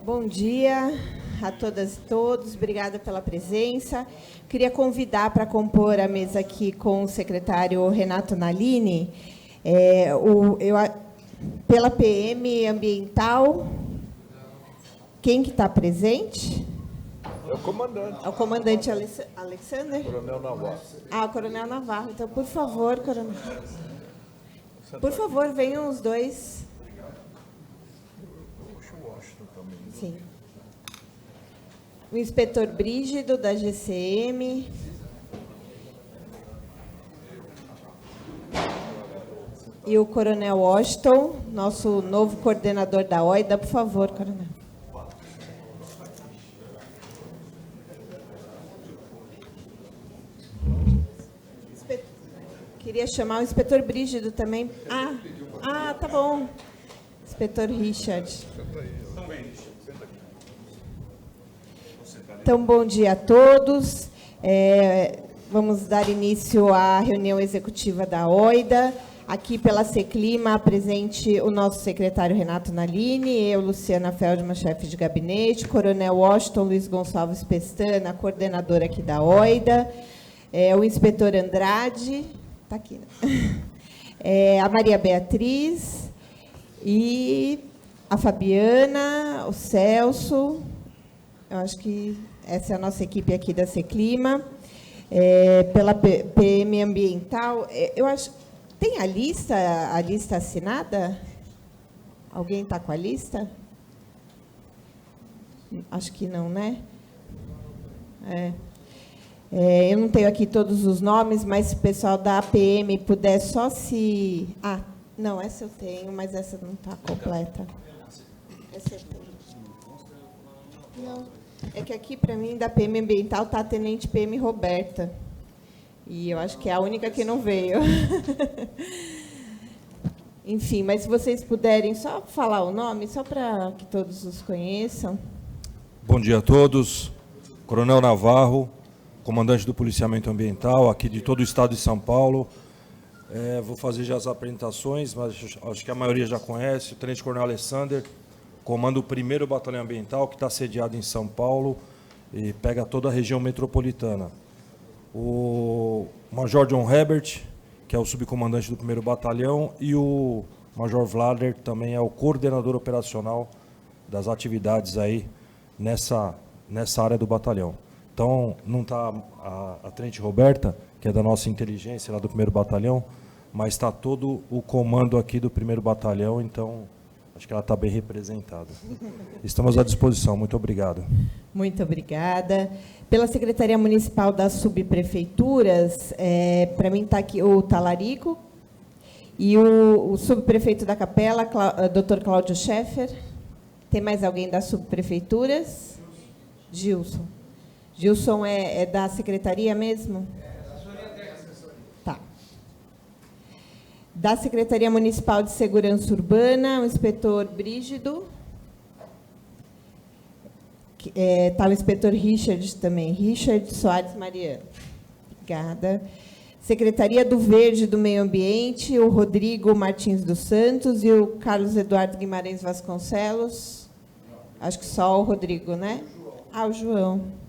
Bom dia a todas e todos, obrigada pela presença. Queria convidar para compor a mesa aqui com o secretário Renato Nalini, pela PM Ambiental. Quem que está presente? É o comandante. É o comandante Alexander? Coronel Navarro. Ah, o Coronel Navarro. Então, por favor, Coronel. Por favor, venham os dois. Sim. O inspetor Brígido, da GCM. E o Coronel Washington, nosso novo coordenador da OIDA. Por favor, Coronel. Queria chamar o inspetor Brígido também. Tá bom. Inspetor Richard. Então, bom dia a todos. Vamos dar início à reunião executiva da OIDA. Aqui pela Seclima, presente o nosso secretário Renato Nalini, eu, Luciana Feldman, chefe de gabinete, Coronel Washington Luiz Gonçalves Pestana, coordenadora aqui da OIDA, o inspetor Andrade, está aqui, né? A Maria Beatriz, e a Fabiana, o Celso. Eu acho que essa é a nossa equipe aqui da Seclima. Pela PM Ambiental, eu acho... Tem a lista assinada? Alguém está com a lista? Acho que não, né? Eu não tenho aqui todos os nomes, mas se o pessoal da APM puder só se... não, essa eu tenho, mas essa não está completa. Essa eu tenho. Não, é que aqui, para mim, da PM Ambiental, está a Tenente PM Roberta. E eu acho que é a única que não veio. Enfim, mas se vocês puderem só falar o nome, só para que todos os conheçam. Bom dia a todos. Coronel Navarro, comandante do Policiamento Ambiental, aqui de todo o estado de São Paulo. Vou fazer já as apresentações, mas acho que a maioria já conhece. O Tenente Coronel Alexander, comanda o 1º Batalhão Ambiental, que está sediado em São Paulo e pega toda a região metropolitana. O Major John Herbert, que é o subcomandante do 1º Batalhão, e o Major Vlader também é o coordenador operacional das atividades aí nessa área do batalhão. Então, não está a Tenente Roberta, que é da nossa inteligência, lá do 1º Batalhão, mas está todo o comando aqui do 1º Batalhão, então acho que ela está bem representada. Estamos à disposição. Muito obrigado. Muito obrigada. Pela Secretaria Municipal das Subprefeituras, para mim está aqui o Talarico e o subprefeito da Capela, Dr. Cláudio Scheffer. Tem mais alguém das subprefeituras? Gilson. Gilson é da secretaria mesmo? Tá. Da Secretaria Municipal de Segurança Urbana, o inspetor Brígido. Está o inspetor Richard também, Richard Soares Mariano. Obrigada. Secretaria do Verde e do Meio Ambiente, o Rodrigo Martins dos Santos e o Carlos Eduardo Guimarães Vasconcelos. Acho que só o Rodrigo, né? O João.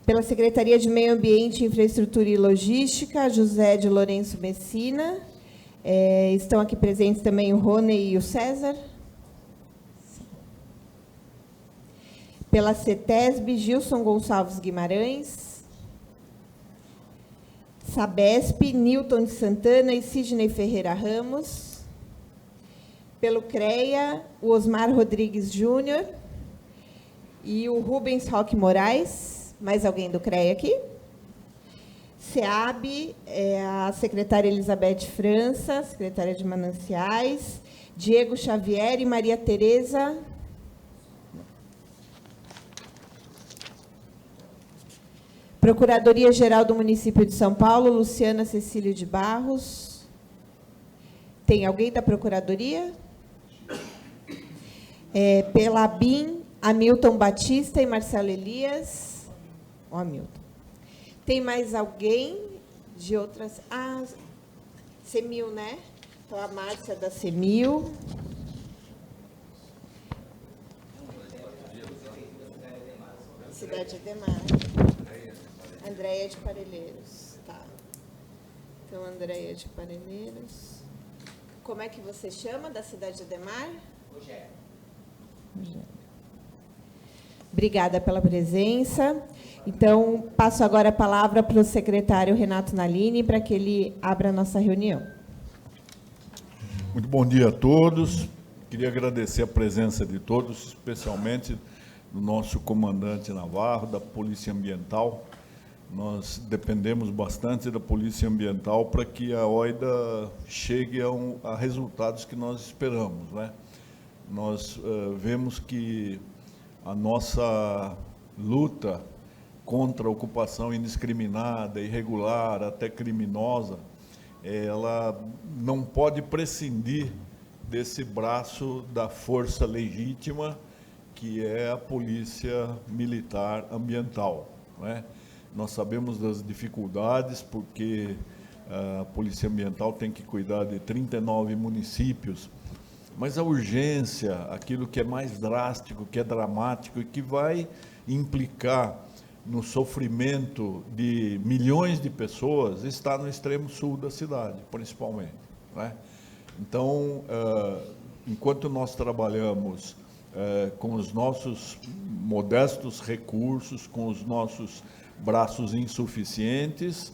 Pela Secretaria de Meio Ambiente, Infraestrutura e Logística, José de Lourenço Messina. Estão aqui presentes também o Rony e o César. Pela CETESB, Gilson Gonçalves Guimarães. Sabesp, Newton de Santana e Sidney Ferreira Ramos. Pelo CREA, o Osmar Rodrigues Júnior e o Rubens Roque Moraes. Mais alguém do CREA aqui? SEAB, a secretária Elizabeth França, secretária de Mananciais. Diego Xavier e Maria Tereza. Procuradoria-Geral do Município de São Paulo, Luciana Cecílio de Barros. Tem alguém da Procuradoria? Pela ABIM, Hamilton Batista e Marcelo Elias. Hamilton. Tem mais alguém de outras... CEMIL, né? Então, a Márcia da CEMIL. Cidade Ademar. Andréia de Parelheiros. Tá. Então, Andréia de Parelheiros. Como é que você chama da Cidade Ademar? Rogério. Obrigada pela presença. Então, passo agora a palavra para o secretário Renato Nalini, para que ele abra a nossa reunião. Muito bom dia a todos. Queria agradecer a presença de todos, especialmente do nosso comandante Navarro, da Polícia Ambiental. Nós dependemos bastante da Polícia Ambiental para que a OIDA chegue a resultados que nós esperamos, né? Nós vemos que a nossa luta contra a ocupação indiscriminada, irregular, até criminosa, ela não pode prescindir desse braço da força legítima, que é a Polícia Militar Ambiental, né? Nós sabemos das dificuldades, porque a Polícia Ambiental tem que cuidar de 39 municípios, mas a urgência, aquilo que é mais drástico, que é dramático e que vai implicar no sofrimento de milhões de pessoas, está no extremo sul da cidade, principalmente, né? Então, enquanto nós trabalhamos com os nossos modestos recursos, com os nossos braços insuficientes,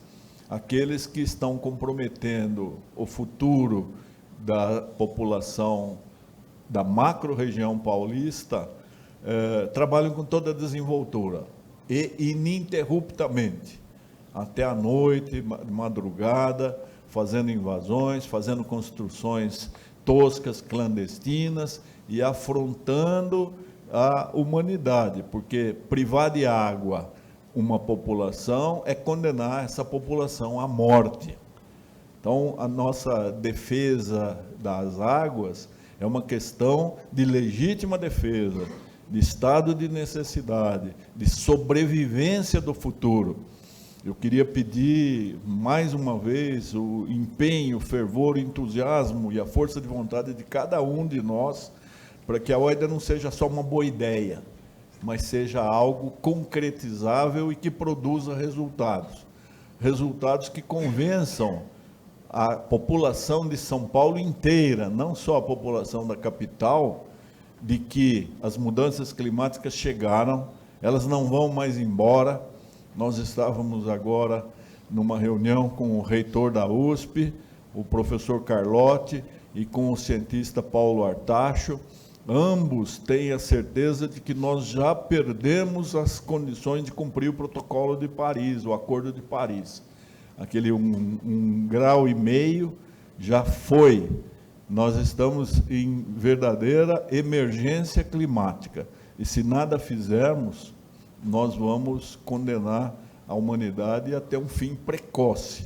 aqueles que estão comprometendo o futuro da população da macro-região paulista, trabalham com toda a desenvoltura e ininterruptamente, até a noite, madrugada, fazendo invasões, fazendo construções toscas, clandestinas e afrontando a humanidade, porque privar de água uma população é condenar essa população à morte. Então, a nossa defesa das águas é uma questão de legítima defesa, de estado de necessidade, de sobrevivência do futuro. Eu queria pedir, mais uma vez, o empenho, o fervor, o entusiasmo e a força de vontade de cada um de nós, para que a OIDA não seja só uma boa ideia, mas seja algo concretizável e que produza resultados. Resultados que convençam a população de São Paulo inteira, não só a população da capital, de que as mudanças climáticas chegaram, elas não vão mais embora. Nós estávamos agora numa reunião com o reitor da USP, o professor Carlotti, e com o cientista Paulo Artacho. Ambos têm a certeza de que nós já perdemos as condições de cumprir o protocolo de Paris, o Acordo de Paris. Aquele 1,5 graus já foi. Nós estamos em verdadeira emergência climática. E se nada fizermos, nós vamos condenar a humanidade até um fim precoce.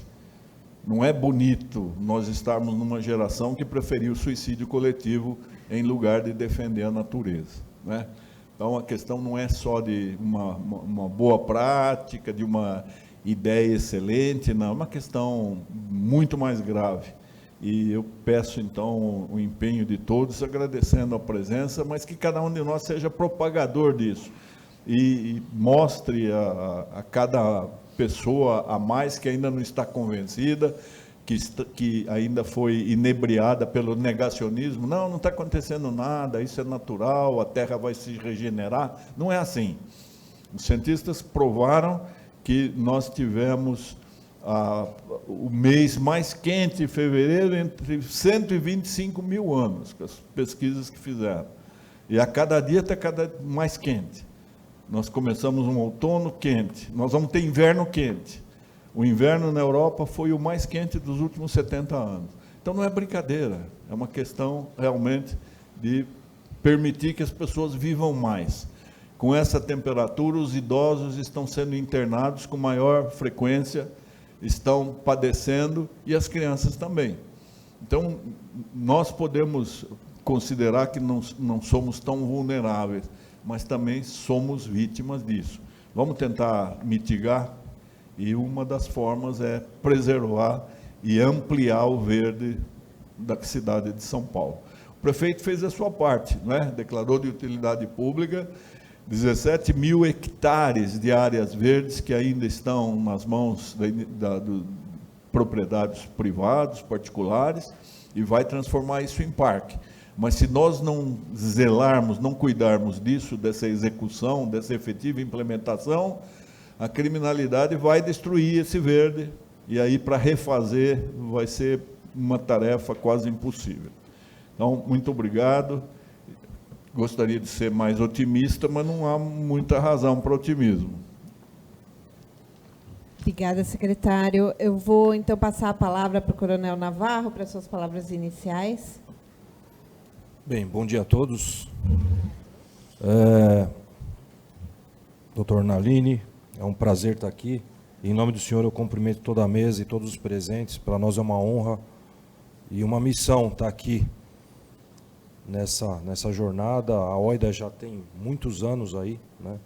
Não é bonito nós estarmos numa geração que preferiu o suicídio coletivo em lugar de defender a natureza, né? Então, a questão não é só de uma boa prática, de uma ideia excelente, não, é uma questão muito mais grave. E eu peço, então, o empenho de todos, agradecendo a presença, mas que cada um de nós seja propagador disso e mostre a cada pessoa a mais que ainda não está convencida, que ainda foi inebriada pelo negacionismo. Não está acontecendo nada, isso é natural, a Terra vai se regenerar. Não é assim. Os cientistas provaram que nós tivemos o mês mais quente, em fevereiro, entre 125 mil anos, com as pesquisas que fizeram. E a cada dia está cada mais quente. Nós começamos um outono quente, nós vamos ter inverno quente. O inverno na Europa foi o mais quente dos últimos 70 anos. Então, não é brincadeira, é uma questão realmente de permitir que as pessoas vivam mais. Com essa temperatura, os idosos estão sendo internados com maior frequência, estão padecendo, e as crianças também. Então, nós podemos considerar que não somos tão vulneráveis, mas também somos vítimas disso. Vamos tentar mitigar, e uma das formas é preservar e ampliar o verde da cidade de São Paulo. O prefeito fez a sua parte, não é? Declarou de utilidade pública, 17 mil hectares de áreas verdes que ainda estão nas mãos de proprietários privados, particulares, e vai transformar isso em parque. Mas se nós não zelarmos, não cuidarmos disso, dessa execução, dessa efetiva implementação, a criminalidade vai destruir esse verde, e aí para refazer vai ser uma tarefa quase impossível. Então, muito obrigado. Gostaria de ser mais otimista, mas não há muita razão para otimismo. Obrigada, secretário. Eu vou, então, passar a palavra para o Coronel Navarro, para suas palavras iniciais. Bem, bom dia a todos. Doutor Naline, é um prazer estar aqui. Em nome do senhor, eu cumprimento toda a mesa e todos os presentes. Para nós é uma honra e uma missão estar aqui nessa jornada. A OIDA já tem muitos anos aí, né?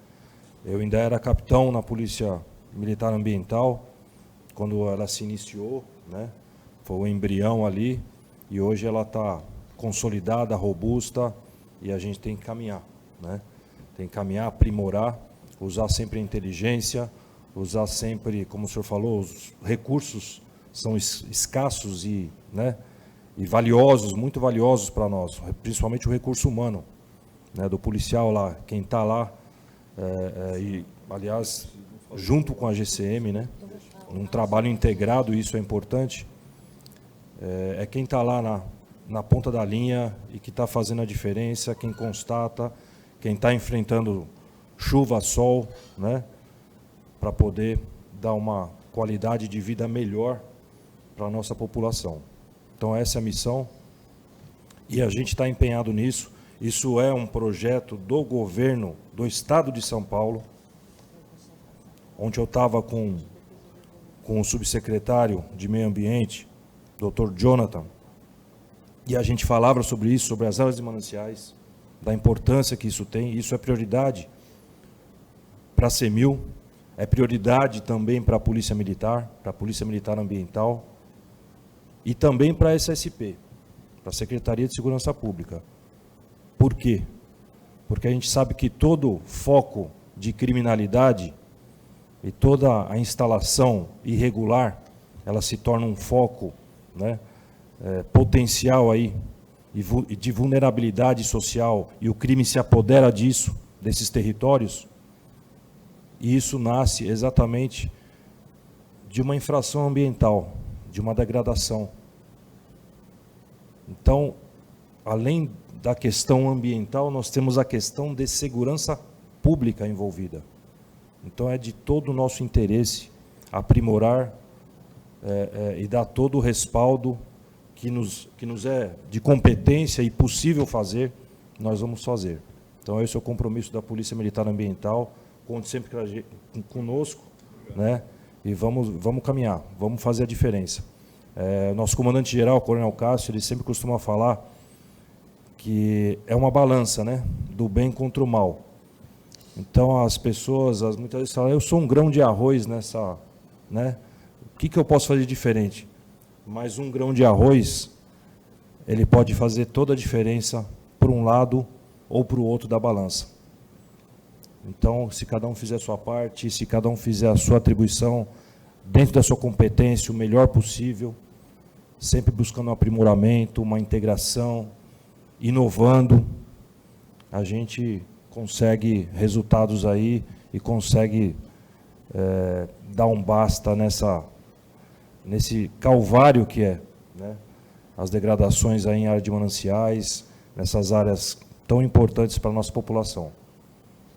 Eu ainda era capitão na Polícia Militar Ambiental, quando ela se iniciou, né? Foi o embrião ali, e hoje ela está consolidada, robusta, e a gente tem que caminhar, né? Tem que caminhar, aprimorar, usar sempre a inteligência, usar sempre, como o senhor falou, os recursos são escassos e, né, e valiosos, muito valiosos para nós, principalmente o recurso humano, né, do policial lá, quem está lá, e, aliás, junto com a GCM, né, num trabalho integrado, isso é importante, é quem está lá na ponta da linha e que está fazendo a diferença, quem constata, quem está enfrentando chuva, sol, né, para poder dar uma qualidade de vida melhor para a nossa população. Então essa é a missão e a gente está empenhado nisso. Isso é um projeto do governo do Estado de São Paulo, onde eu estava com o subsecretário de Meio Ambiente, Dr. Jonathan, e a gente falava sobre isso, sobre as áreas de mananciais, da importância que isso tem. Isso é prioridade para a CEMIL, é prioridade também para a Polícia Militar Ambiental, e também para a SSP, para a Secretaria de Segurança Pública. Por quê? Porque a gente sabe que todo foco de criminalidade e toda a instalação irregular, ela se torna um foco, né, potencial aí, de vulnerabilidade social, e o crime se apodera disso, desses territórios, e isso nasce exatamente de uma infração ambiental, de uma degradação. Então, além da questão ambiental, nós temos a questão de segurança pública envolvida. Então, é de todo o nosso interesse aprimorar e dar todo o respaldo que nos é de competência e possível fazer, nós vamos fazer. Então, esse é o compromisso da Polícia Militar Ambiental. Conte sempre conosco, né? E vamos caminhar, vamos fazer a diferença. Nosso comandante-geral, o Coronel Cássio, ele sempre costuma falar que é uma balança, né, do bem contra o mal. Então, as pessoas, muitas vezes falam, eu sou um grão de arroz nessa, né? O que eu posso fazer diferente? Mas um grão de arroz, ele pode fazer toda a diferença por um lado ou para o outro da balança. Então, se cada um fizer a sua parte, se cada um fizer a sua atribuição dentro da sua competência, o melhor possível, sempre buscando um aprimoramento, uma integração, inovando, a gente consegue resultados aí e consegue dar um basta nesse calvário que é, né, as degradações aí em área de mananciais, nessas áreas tão importantes para a nossa população.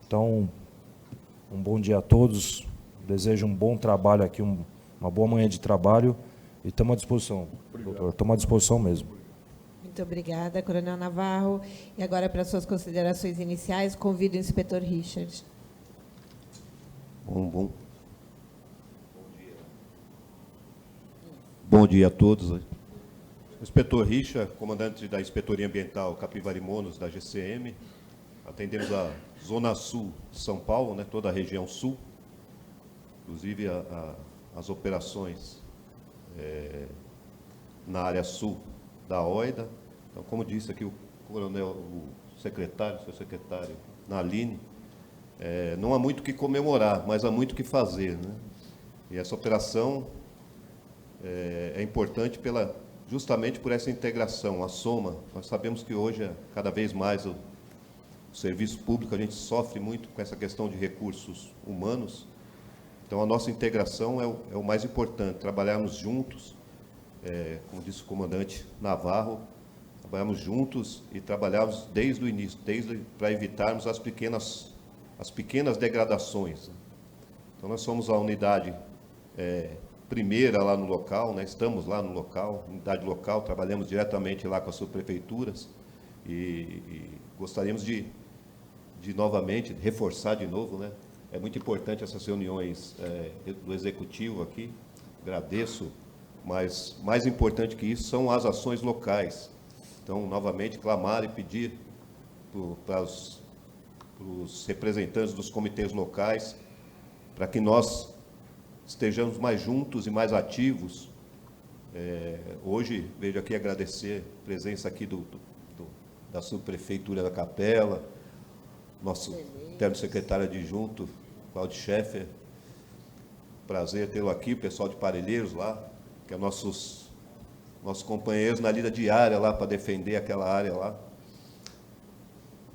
Então, um bom dia a todos, desejo um bom trabalho aqui, uma boa manhã de trabalho, e estamos à disposição, doutor, estamos à disposição mesmo. Muito obrigada, Coronel Navarro. E agora, para suas considerações iniciais, convido o inspetor Richard. Bom dia a todos. Inspetor Richard, comandante da Inspetoria Ambiental Capivarimonos, da GCM. Atendemos a Zona Sul de São Paulo, né, toda a região sul, inclusive as operações na área sul da OIDA. Então, como disse aqui o coronel, o secretário, seu secretário Naline, não há muito o que comemorar, mas há muito o que fazer, né? E essa operação é importante justamente por essa integração, a soma. Nós sabemos que hoje, cada vez mais, o serviço público, a gente sofre muito com essa questão de recursos humanos. Então, a nossa integração é o mais importante, trabalharmos juntos, como disse o comandante Navarro, trabalhamos juntos e trabalhamos desde o início, para evitarmos as pequenas degradações. Então, nós somos a unidade primeira lá no local, né? Estamos lá no local, unidade local, trabalhamos diretamente lá com as subprefeituras e gostaríamos de novamente, reforçar de novo, né? É muito importante essas reuniões do Executivo aqui, agradeço, mas mais importante que isso são as ações locais. Então, novamente, clamar e pedir para os representantes dos comitês locais, para que nós estejamos mais juntos e mais ativos. Hoje, vejo aqui agradecer a presença aqui da subprefeitura da Capela, nosso interno secretário adjunto, Claudio Scheffer. Prazer tê-lo aqui, o pessoal de Parelheiros lá, que é nossos companheiros na lida diária lá, para defender aquela área lá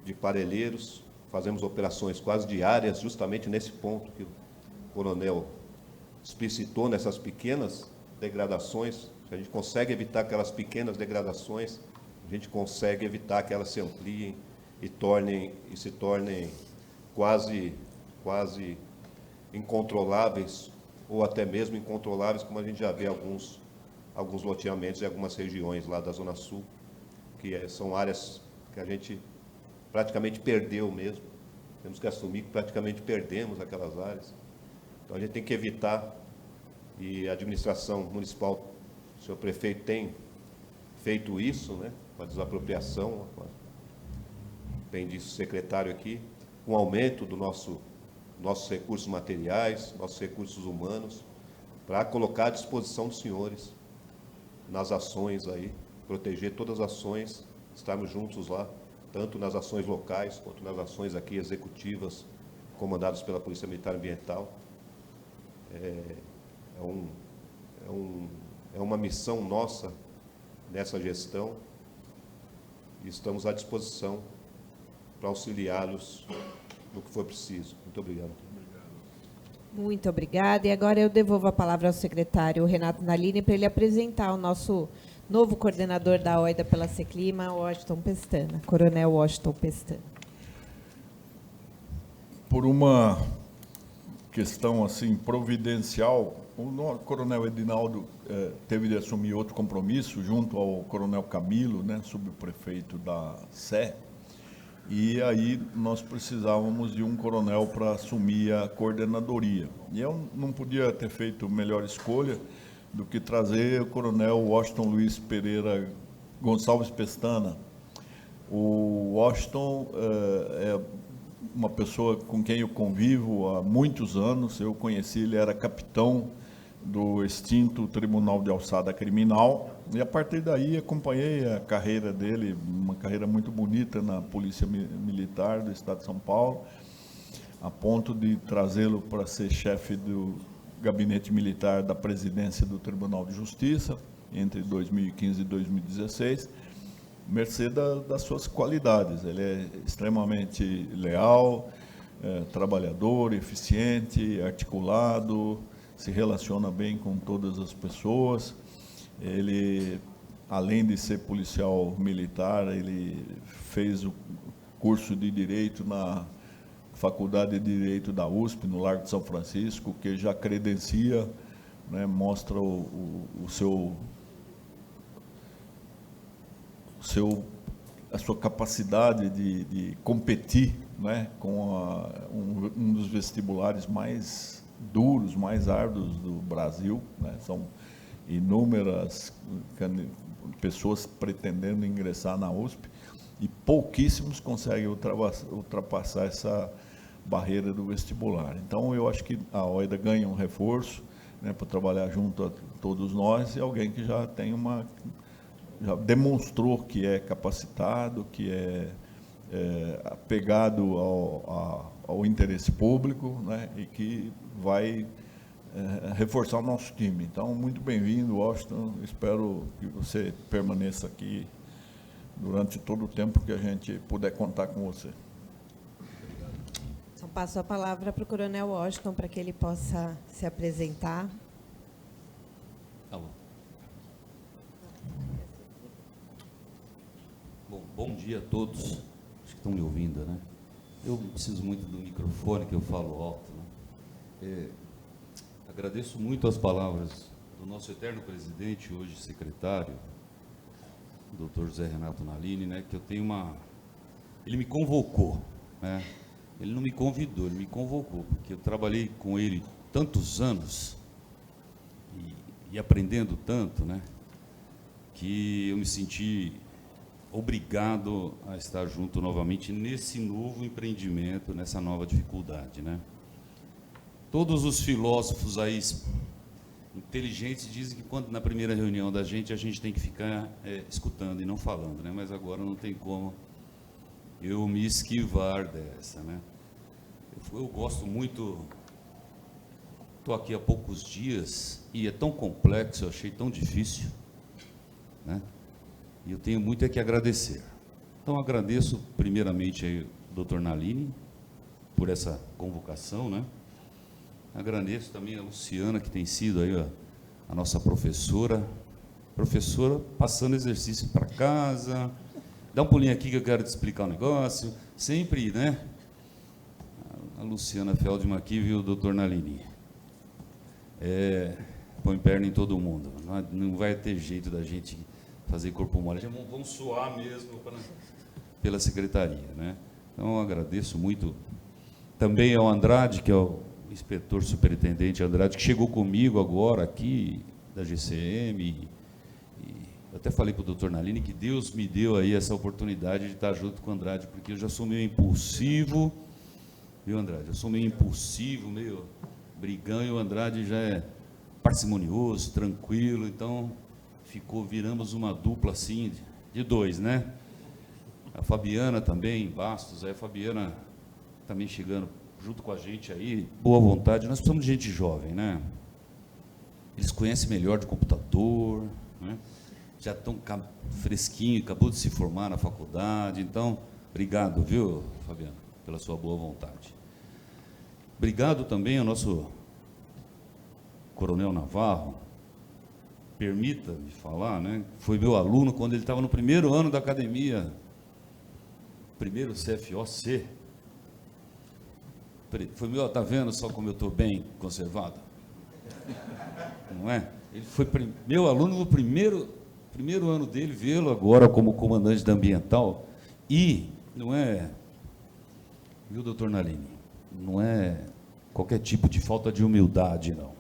de Parelheiros. Fazemos operações quase diárias, justamente nesse ponto que o coronel explicitou, nessas pequenas degradações. Se a gente consegue evitar aquelas pequenas degradações, a gente consegue evitar que elas se ampliem e se tornem quase incontroláveis, ou até mesmo incontroláveis, como a gente já vê alguns loteamentos em algumas regiões lá da Zona Sul, que são áreas que a gente praticamente perdeu mesmo. Temos que assumir que praticamente perdemos aquelas áreas. Então, a gente tem que evitar, e a administração municipal, o senhor prefeito tem feito isso, né, com a desapropriação, bem disse o secretário aqui, um aumento dos nossos recursos materiais, nossos recursos humanos, para colocar à disposição dos senhores nas ações aí, proteger todas as ações, estarmos juntos lá, tanto nas ações locais, quanto nas ações aqui executivas, comandadas pela Polícia Militar Ambiental. É uma missão nossa nessa gestão e estamos à disposição para auxiliá-los no que for preciso. Muito obrigado. Muito obrigada. E agora eu devolvo a palavra ao secretário Renato Nalini para ele apresentar o nosso novo coordenador da OIDA pela Seclima, Washington Pestana, Coronel Washington Pestana. Por uma questão assim providencial, o coronel Edinaldo teve de assumir outro compromisso junto ao coronel Camilo, né, subprefeito da Sé, e aí nós precisávamos de um coronel para assumir a coordenadoria. E eu não podia ter feito melhor escolha do que trazer o coronel Washington Luiz Pereira Gonçalves Pestana. O Washington é uma pessoa com quem eu convivo há muitos anos. Eu conheci, ele era capitão do extinto Tribunal de Alçada Criminal, e a partir daí acompanhei a carreira dele, uma carreira muito bonita na Polícia Militar do Estado de São Paulo, a ponto de trazê-lo para ser chefe do Gabinete Militar da Presidência do Tribunal de Justiça, entre 2015 e 2016, mercê das suas qualidades. Ele é extremamente leal, trabalhador, eficiente, articulado, se relaciona bem com todas as pessoas. Ele, além de ser policial militar, ele fez o curso de Direito na Faculdade de Direito da USP, no Largo de São Francisco, que já credencia, né, mostra a sua capacidade de competir, né, com um dos vestibulares mais duros, mais árduos do Brasil, né? São inúmeras pessoas pretendendo ingressar na USP e pouquíssimos conseguem ultrapassar essa barreira do vestibular. Então, eu acho que a OIDA ganha um reforço, né, para trabalhar junto a todos nós, e alguém que já tem já demonstrou que é capacitado, que é apegado ao interesse público, né, e que vai reforçar o nosso time. Então, muito bem-vindo, Washington. Espero que você permaneça aqui durante todo o tempo que a gente puder contar com você. Então, passo a palavra para o Coronel Washington, para que ele possa se apresentar. Alô. Bom dia a todos. Acho que estão me ouvindo, né? Eu preciso muito do microfone, que eu falo alto, né? Agradeço muito as palavras do nosso eterno presidente, hoje secretário, Dr. José Renato Nalini, né? Que eu tenho ele me convocou, né? Ele não me convidou, ele me convocou, porque eu trabalhei com ele tantos anos e aprendendo tanto, né? Que eu me senti obrigado a estar junto novamente nesse novo empreendimento, nessa nova dificuldade, né? Todos os filósofos aí inteligentes dizem que quando na primeira reunião da gente, a gente tem que ficar escutando e não falando, né? Mas agora não tem como eu me esquivar dessa, né? Eu gosto muito, estou aqui há poucos dias e é tão complexo, eu achei tão difícil, né? E eu tenho muito que agradecer. Então, agradeço primeiramente aí o Dr. Nalini por essa convocação, né? Agradeço também a Luciana, que tem sido aí a nossa professora passando exercício para casa. Dá um pulinho aqui que eu quero te explicar um negócio. Sempre, né? A Luciana Feldman aqui, viu, o Dr. Nalini? Põe perna em todo mundo. Não vai ter jeito da gente fazer corpo mole. Vamos suar mesmo pela secretaria, né? Então, eu agradeço muito também ao Andrade, que é o inspetor superintendente Andrade, que chegou comigo agora aqui da GCM, e eu até falei para o doutor Nalini que Deus me deu aí essa oportunidade de estar junto com o Andrade, porque eu já sou meio impulsivo, viu, Andrade? Eu sou meio impulsivo, meio brigão, e o Andrade já é parcimonioso, tranquilo, então viramos uma dupla assim, de dois, né? A Fabiana também, Bastos, aí a Fabiana também chegando junto com a gente aí, boa vontade. Nós precisamos de gente jovem, né? Eles conhecem melhor de computador, né? Já estão fresquinho, acabou de se formar na faculdade. Então, obrigado, viu, Fabiana, pela sua boa vontade. Obrigado também ao nosso Coronel Navarro. Permita-me falar, né? Foi meu aluno quando ele estava no primeiro ano da academia, primeiro CFOC. Foi meu, tá vendo só como eu estou bem conservado? Não é? Ele foi meu aluno no primeiro ano dele, vê-lo agora como comandante da ambiental. E não é, viu, doutor Nalini? Não é qualquer tipo de falta de humildade, não.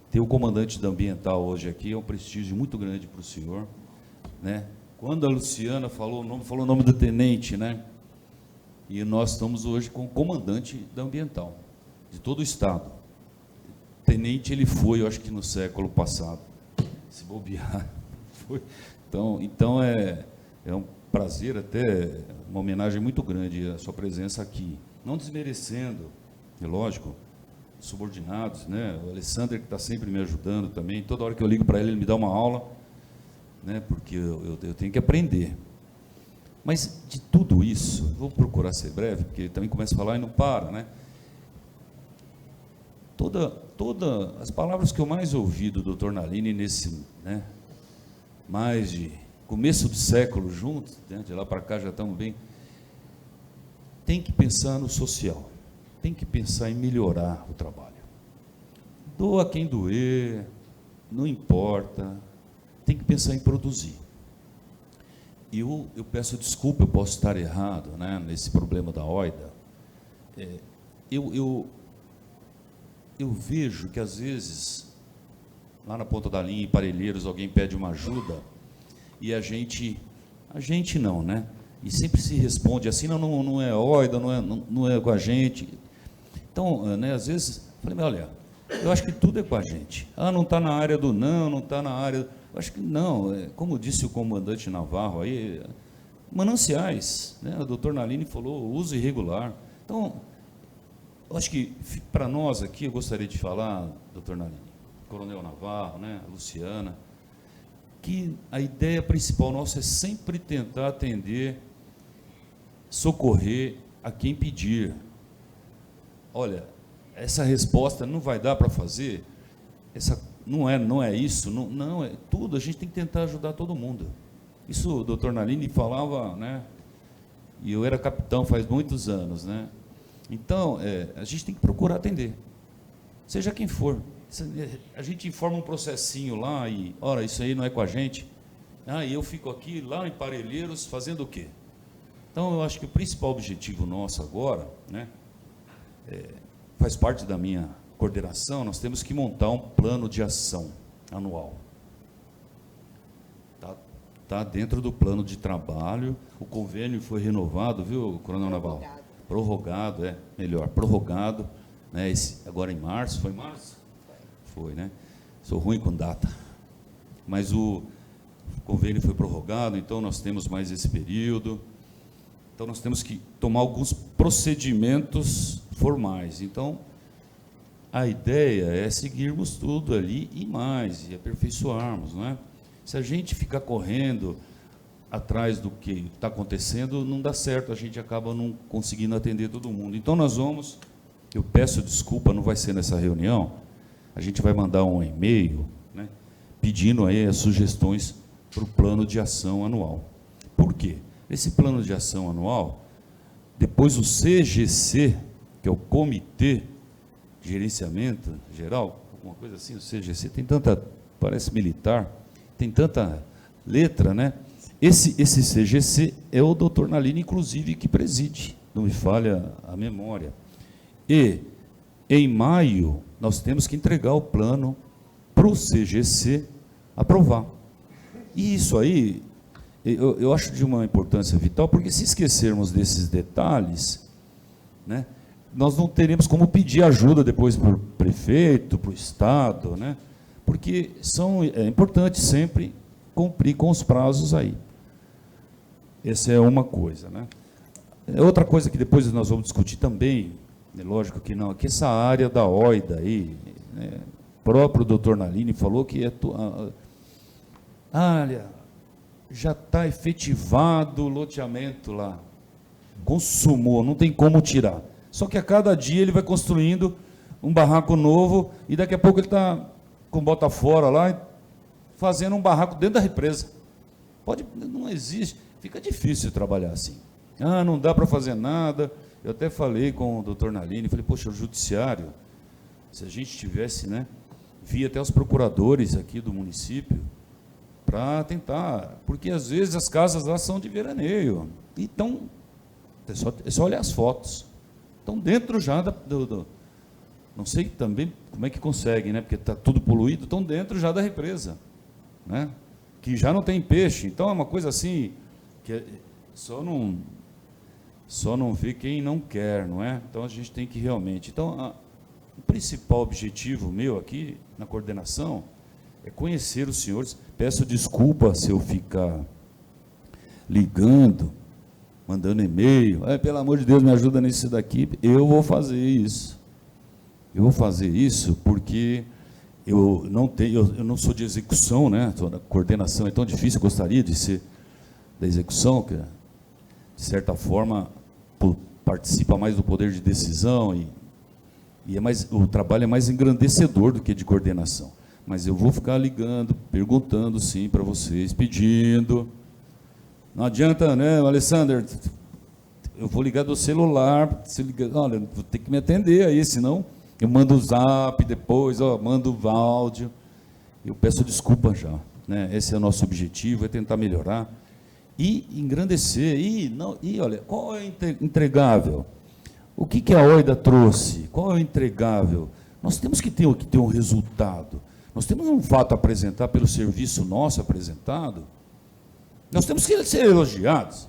Ter o comandante da ambiental hoje aqui é um prestígio muito grande para o senhor, né? Quando a Luciana falou o nome do tenente, né? E nós estamos hoje com o comandante da ambiental, de todo o estado. Tenente ele foi, eu acho que no século passado, se bobear. Foi. Então é um prazer, até uma homenagem muito grande a sua presença aqui. Não desmerecendo, é lógico, subordinados, né? O Alessandro, que está sempre me ajudando também, toda hora que eu ligo para ele, ele me dá uma aula, né? Porque eu tenho que aprender. Mas de tudo isso, vou procurar ser breve, porque ele também começa a falar e não para, né? Todas as palavras que eu mais ouvi do Dr. Nalini nesse, né, mais de começo do século juntos, né, de lá para cá já estamos bem, tem que pensar no social, tem que pensar em melhorar o trabalho. Doa quem doer, não importa, tem que pensar em produzir. Eu peço desculpa, eu posso estar errado, né, nesse problema da OIDA. Eu vejo que, às vezes, lá na ponta da linha, em Parelheiros, alguém pede uma ajuda e a gente não, né? E sempre se responde assim, não é OIDA, não é com a gente. Então, né, às vezes, falei, mas olha, eu acho que tudo é com a gente. Não está na área do não está na área... Eu acho que não, como disse o comandante Navarro aí, mananciais, né? O doutor Nalini falou uso irregular. Então, eu acho que para nós aqui, eu gostaria de falar, doutor Nalini, Coronel Navarro, né? A Luciana, que a ideia principal nossa é sempre tentar atender, socorrer a quem pedir. Olha, essa resposta não vai dar para fazer, não é isso, não é tudo, a gente tem que tentar ajudar todo mundo. Isso o doutor Nalini falava, né? E eu era capitão faz muitos anos, né? Então, a gente tem que procurar atender, seja quem for. A gente informa um processinho lá e, ora, isso aí não é com a gente. E eu fico aqui, lá em Parelheiros, fazendo o quê? Então, eu acho que o principal objetivo nosso agora, né, faz parte da minha coordenação, nós temos que montar um plano de ação anual. Tá dentro do plano de trabalho, o convênio foi renovado, viu, Coronel Navarro? Prorrogado, prorrogado, né, agora em março, foi março? Foi, né? Sou ruim com data. Mas o convênio foi prorrogado, então nós temos mais esse período. Então nós temos que tomar alguns procedimentos formais. Então, a ideia é seguirmos tudo ali e mais, e aperfeiçoarmos, não é? Se a gente ficar correndo atrás do que está acontecendo, não dá certo, a gente acaba não conseguindo atender todo mundo. Então nós vamos, eu peço desculpa, não vai ser nessa reunião, a gente vai mandar um e-mail, né, pedindo aí as sugestões para o plano de ação anual. Por quê? Esse plano de ação anual, depois o CGC, que é o Comitê de Gerenciamento Geral, alguma coisa assim, o CGC tem tanta, parece militar, tem tanta letra, né? Esse CGC é o doutor Nalini, inclusive, que preside, não me falha a memória. E, em maio, nós temos que entregar o plano para o CGC aprovar. E isso aí, eu acho de uma importância vital, porque se esquecermos desses detalhes, né, nós não teremos como pedir ajuda depois para o prefeito, para o Estado, né, porque é importante sempre cumprir com os prazos aí. Essa é uma coisa, né? Outra coisa que depois nós vamos discutir também, é lógico que não, que essa área da OIDA aí, né, o próprio doutor Nalini falou que olha, já está efetivado o loteamento lá, consumou, não tem como tirar. Só que a cada dia ele vai construindo um barraco novo e daqui a pouco ele está com bota fora lá, fazendo um barraco dentro da represa. Não existe, fica difícil trabalhar assim. Não dá para fazer nada. Eu até falei com o doutor Nalini, falei, poxa, o judiciário, se a gente tivesse, né, via até os procuradores aqui do município, para tentar, porque às vezes as casas lá são de veraneio, então, é só olhar as fotos, estão dentro já não sei também como é que conseguem, né, porque está tudo poluído, estão dentro já da represa, né, que já não tem peixe, então é uma coisa assim, que só não vê quem não quer, não é? Então a gente tem que realmente, então o principal objetivo meu aqui na coordenação é conhecer os senhores. Peço desculpa se eu ficar ligando, mandando e-mail, pelo amor de Deus, me ajuda nisso daqui. Eu vou fazer isso. Eu vou fazer isso porque eu não sou de execução, né? A coordenação é tão difícil, eu gostaria de ser da execução, que de certa forma participa mais do poder de decisão e o trabalho é mais engrandecedor do que de coordenação. Mas eu vou ficar ligando, perguntando sim para vocês, pedindo. Não adianta, né, Alessandro? Eu vou ligar do celular, olha, vou ter que me atender aí, senão eu mando o zap depois, mando o áudio. Eu peço desculpa já, né? Esse é o nosso objetivo, é tentar melhorar e engrandecer. E olha, qual é o entregável? O que a OIDA trouxe? Qual é o entregável? Nós temos que ter um resultado. Nós temos um fato a apresentar pelo serviço nosso apresentado. Nós temos que ser elogiados.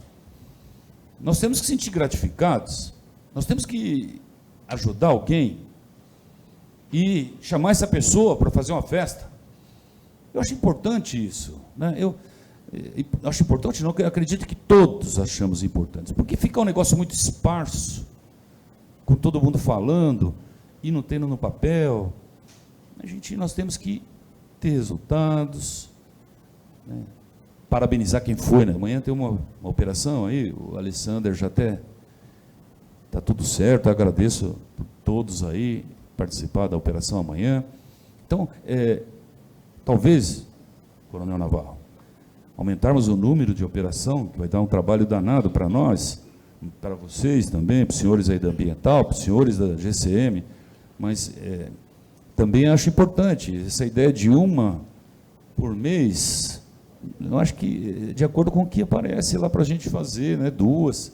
Nós temos que se sentir gratificados. Nós temos que ajudar alguém e chamar essa pessoa para fazer uma festa. Eu acho importante isso, né? Acho importante, não, que eu acredito que todos achamos importantes, porque fica um negócio muito esparso, com todo mundo falando, e não tendo no papel. Nós temos que ter resultados, né? Parabenizar quem foi, né? Amanhã tem uma operação aí, o Alessander já até está tudo certo, eu agradeço por todos aí participar da operação amanhã. Então, talvez, Coronel Navarro, aumentarmos o número de operação, que vai dar um trabalho danado para nós, para vocês também, para os senhores aí da Ambiental, para os senhores da GCM, mas também acho importante essa ideia de uma por mês. Eu acho que, de acordo com o que aparece lá para a gente fazer, né, 2,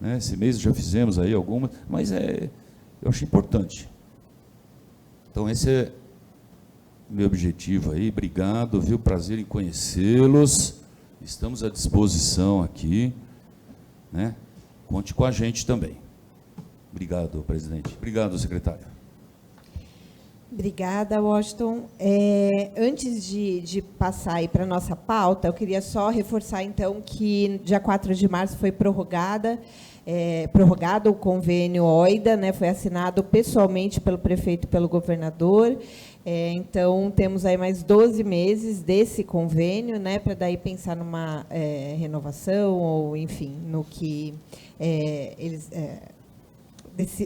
né, esse mês já fizemos aí algumas, mas eu acho importante. Então, esse é o meu objetivo aí. Obrigado, viu? Prazer em conhecê-los. Estamos à disposição aqui, né? Conte com a gente também. Obrigado, presidente. Obrigado, secretário. Obrigada, Washington. Antes de passar aí para a nossa pauta, eu queria só reforçar, então, que dia 4 de março foi prorrogado o convênio OIDA, né, foi assinado pessoalmente pelo prefeito e pelo governador. Então, temos aí mais 12 meses desse convênio, né, para daí pensar numa renovação, ou, enfim, no que